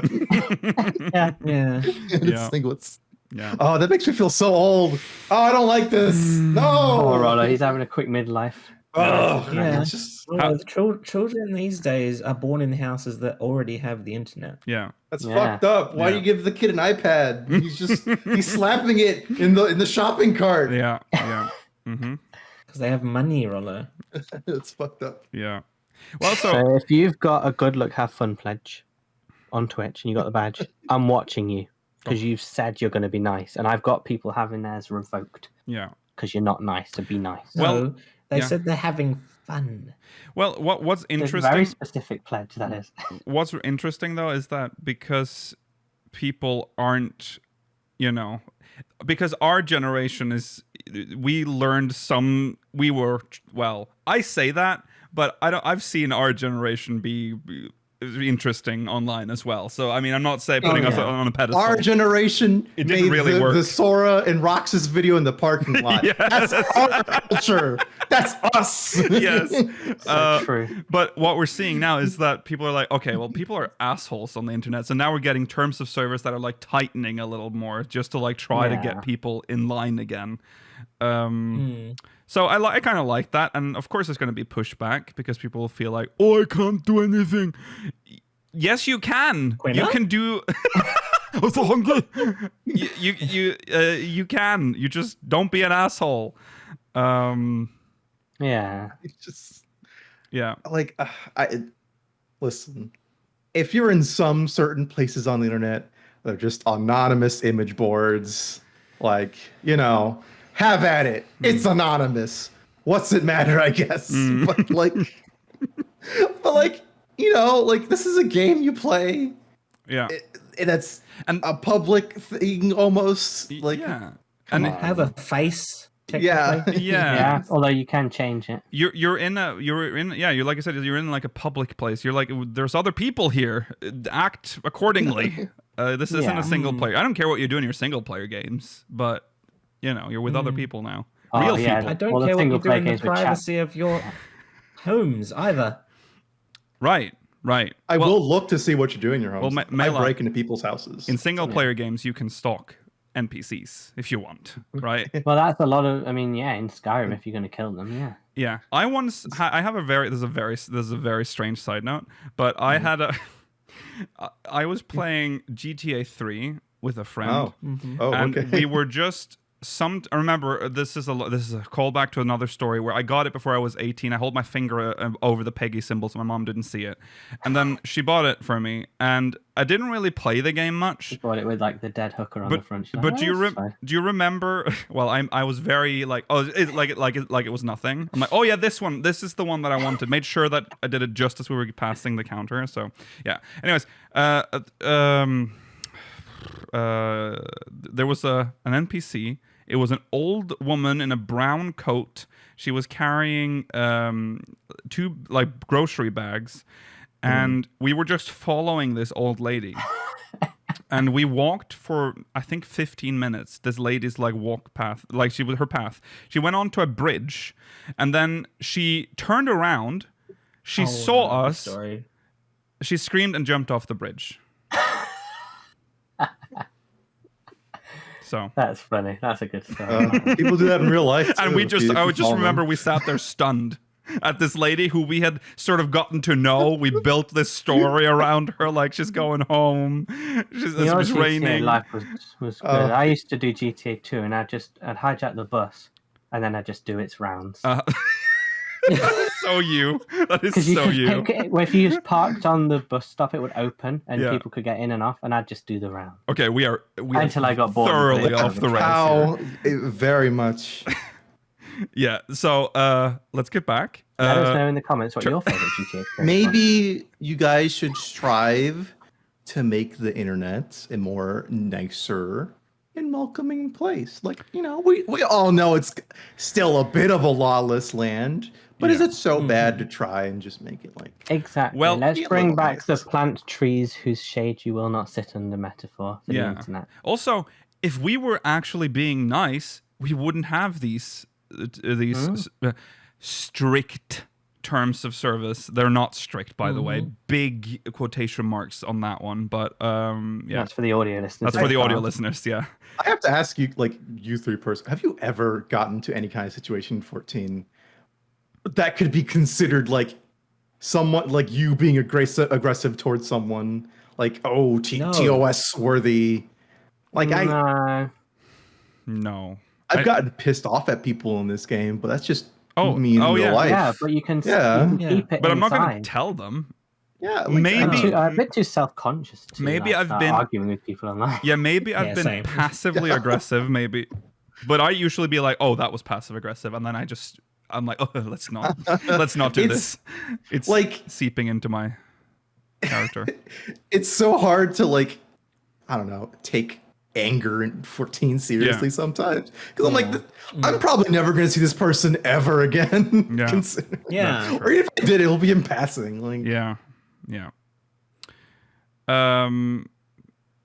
Yeah. Oh, that makes me feel so old. Oh, I don't like this. No. Oh, Rollo, he's having a quick midlife. Oh, yeah. it's just Children these days are born in houses that already have the internet. Yeah. That's fucked up. Why do you give the kid an iPad? He's slapping it in the shopping cart. Yeah. Yeah. Because they have money, Rollo. It's fucked up. Yeah. Well, so if you've got a Good Luck Have Fun pledge on Twitch and you got the badge, I'm watching you because you've said you're going to be nice, and I've got people having theirs revoked. Yeah. Because you're not nice to be nice. Well, they said they're having fun. Well, what's interesting? It's a very specific pledge, that is. What's interesting though is that because people aren't, because our generation we learned I say that, but I've seen our generation be interesting online as well. So I mean, I'm not saying putting us on a pedestal. Our generation it didn't really work. The Sora and Roxas video in the parking lot. That's our culture. That's us. Yes. So true. But what we're seeing now is that people are like, okay, well, people are assholes on the internet. So now we're getting terms of service that are like tightening a little more just to like try to get people in line again. So I kind of like that, and of course there's going to be pushback because people will feel like, oh, I can't do anything. Yes, you can. You can do. I'm so hungry. You can. You just don't be an asshole. Yeah. It's just. Yeah. Like listen. If you're in some certain places on the internet, they're just anonymous image boards. Like have at it. It's anonymous. What's it matter, I guess. But like this is a game you play. Yeah. That's a public thing almost. Like and have a face. Yeah. Although you can change it. You're like I said, you're in like a public place. You're like, there's other people here. Act accordingly. This isn't a single player. I don't care what you do in your single player games, but you're with other people now. Real people. I don't care what you do in the privacy of your homes either. Right. I will look to see what you do in your homes. Well, I break into people's houses. In single player games, you can stalk NPCs if you want, right? Well, that's a lot of. I mean, in Skyrim, if you're going to kill them, Yeah. I have a very. There's a very strange side note, but I had I was playing GTA 3 with a friend, and we were just. Remember, this is a callback to another story where I got it before I was 18. I hold my finger over the Peggy symbol so my mom didn't see it, and then she bought it for me, and I didn't really play the game much. She bought it with like the dead hooker on the front. But do you remember? Well, I was very like, it was nothing. I'm like, oh yeah, this one. This is the one that I wanted. Made sure that I did it just as we were passing the counter. So yeah. Anyways, there was an NPC. It was an old woman in a brown coat. She was carrying 2 like grocery bags, and we were just following this old lady. And we walked for I think 15 minutes. This lady's like walk path, like her path. She went onto a bridge, and then she turned around. She saw us. Story. She screamed and jumped off the bridge. So That's funny. That's a good story. People do that in real life. and too, we if just, you I would just follow them. remember we sat there stunned at this lady who we had sort of gotten to know. We built this story around her, like she's going home. It was GTA raining. life was good. I used to do GTA 2, and I'd hijack the bus, and then I'd just do its rounds. So you. That is Because so you. well, if you just parked on the bus stop, it would open, and Yeah. people could get in and off, and I'd just do the round. Okay, we are Until I got bored. thoroughly off the rails. How very much. Yeah. So let's get back. Let us know in the comments what your favorite GTA experience was. Maybe you guys should strive to make the internet a more nicer and welcoming place. Like, you know, we all know it's still a bit of a lawless land, but is Yeah. it so bad to try and just make it like Exactly. Well- Let's Be a bring little back the nice. plant trees whose shade you will not sit under metaphor for the Yeah. internet. Also, if we were actually being nice, we wouldn't have these strict terms of service. They're not strict, by the way. Big quotation marks on that one. But yeah, That's for the audio listeners. that's for the audio Listeners. listeners. Yeah. I have to ask you, like you 3 person, have you ever gotten to any kind of situation in 14 that could be considered like somewhat like you being aggressive towards someone, like No. TOS worthy? Like No. No. I've gotten pissed off at people in this game, but that's just Oh, me in real yeah. life. Yeah, but you can, Yeah. you can Yeah. keep it But I'm not going to inside. tell them. Yeah, like, Maybe- I'm a bit too self-conscious to Maybe I've start been- arguing with people online. Yeah, maybe I've Yeah, been same. passively aggressive, maybe. But I usually be like, "Oh, that was passive aggressive," and then I'm like, "Oh, let's not do It's this." It's like- seeping into my character. it's so hard to like, I don't know, take anger in 14 seriously Yeah. sometimes, because I'm like, I'm probably never going to see this person ever again. Yeah. Yeah. Or if I did, it'll be in passing. Like, Yeah.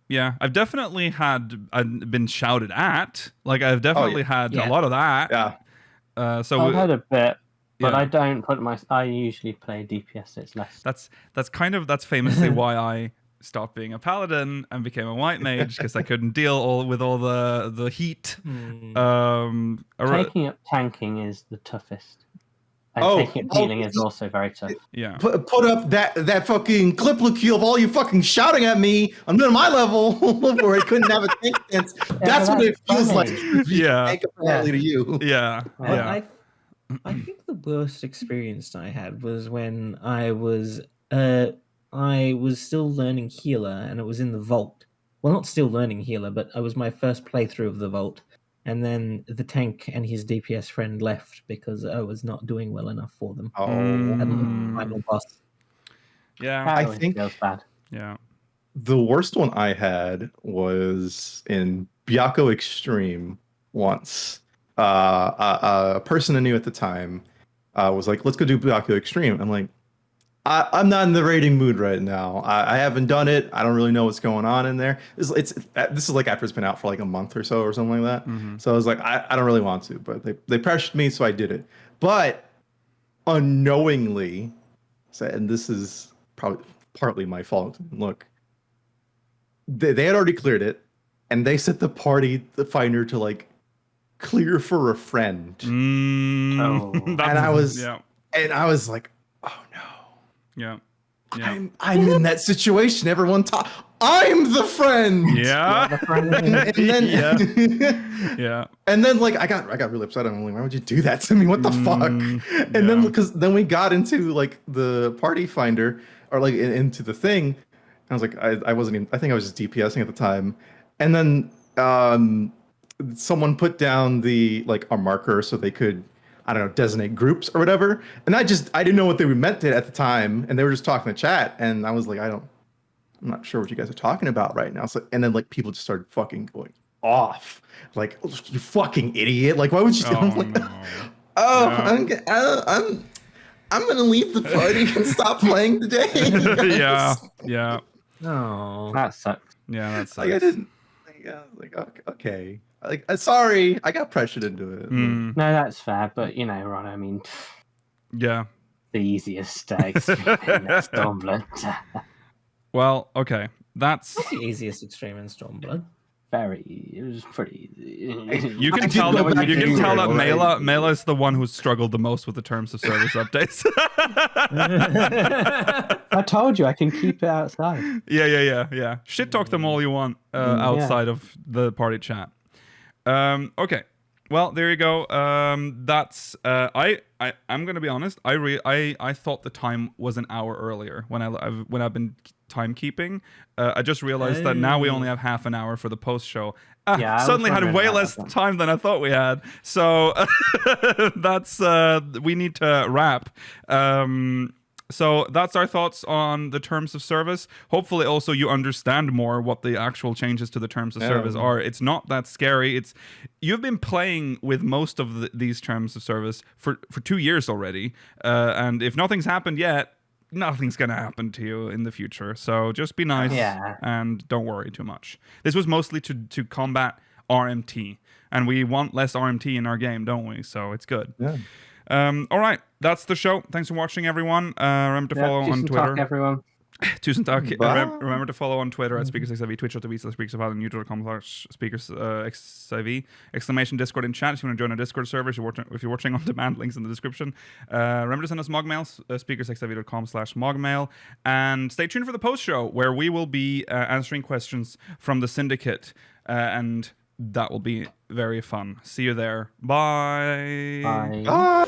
Yeah. I've definitely I've been shouted at. Like I've definitely had Yeah. a lot of that. yeah. So I've had a bit, but yeah. I don't put I usually play DPS, so it's less. that's famously why I stopped being a paladin and became a white mage, because I couldn't deal with all the heat. Taking up tanking is the toughest. And Oh, taking up healing is also very tough. Yeah. Put up that fucking clip queue of all you fucking shouting at me. I'm doing my level where I couldn't have a tank stance. That's what it feels funny. like. To be Yeah. tank apparently to you. Yeah. Well, Yeah. I think the worst experience I had was when I was still learning healer, and it was in the vault. Well, not still learning healer, but it was my first playthrough of the vault. And then the tank and his DPS friend left because I was not doing well enough for them. Oh, And the final boss. Yeah. That I always think- feels bad. Yeah. the worst one I had was in Byakko Extreme once. A person I knew at the time was like, let's go do Byakko Extreme. I'm like, I'm not in the raiding mood right now. I haven't done it. I don't really know what's going on in there. This is like after it's been out for like a month or so or something like that. Mm-hmm. So I was like, I don't really want to, but they pressured me, so I did it. But unknowingly, and this is probably partly my fault. Look, they had already cleared it, and they set the finder to like clear for a friend. Oh. And I was Yeah. like, oh no. Yeah. I'm in that situation. Everyone talk. I'm the friend. Yeah. And then Yeah. and then like I got really upset. I'm like, why would you do that to me? What the fuck? And then because then we got into like the party finder or like into the thing. I was like, I wasn't even. I think I was just DPSing at the time. And then someone put down the like a marker so they could, I don't know, designate groups or whatever. And I didn't know what they meant it at the time, and they were just talking in the chat, and I was like, I I'm not sure what you guys are talking about right now. So, and then like people just started fucking going off, like, oh, you fucking idiot. Like, why would you? I'm like, I'm gonna leave the party and stop playing today. Yeah. Oh, That sucks. Yeah, that sucks. Like I didn't. Like okay. Like sorry, I got pressured into it. No, that's fair. But you know, Ron, I mean, Yeah. the easiest experience in Stormblood. Well, okay. That's the easiest extreme in Stormblood. It was pretty easy. you can I tell did go that back you and can do tell it, that right? Mela is the one who's struggled the most with the terms of service updates. I told you I can keep it outside. Yeah. Shit talk them all you want outside of the party chat. Okay. Well, there you go. That's I'm gonna be honest. I thought the time was an hour earlier when I've been timekeeping. I just realized that now we only have half an hour for the post show. Yeah, I Suddenly was had wondering way about less that. time than I thought we had. So that's we need to wrap. So that's our thoughts on the terms of service. Hopefully also you understand more what the actual changes to the terms of service are. It's not that scary. You've been playing with most of these terms of service for 2 years already. And if nothing's happened yet, nothing's going to happen to you in the future. So just be nice and don't worry too much. This was mostly to combat RMT. And we want less RMT in our game, don't we? So it's good. Yeah. All right, that's the show. Thanks for watching, everyone. Remember to follow on Twitter. Talk, everyone. Tusen takk. Bye. Remember to follow on Twitter at SpeakersXIV, twitch.tv/SpeakersXIV, and youtube.com/SpeakersXIV. Exclamation Discord in chat if you want to join our Discord server. If you're watching on demand, links in the description. Remember to send us MogMail, speakersxiv.com/MogMail. And stay tuned for the post show where we will be answering questions from the Syndicate. And that will be very fun. See you there. Bye. Bye. Ah!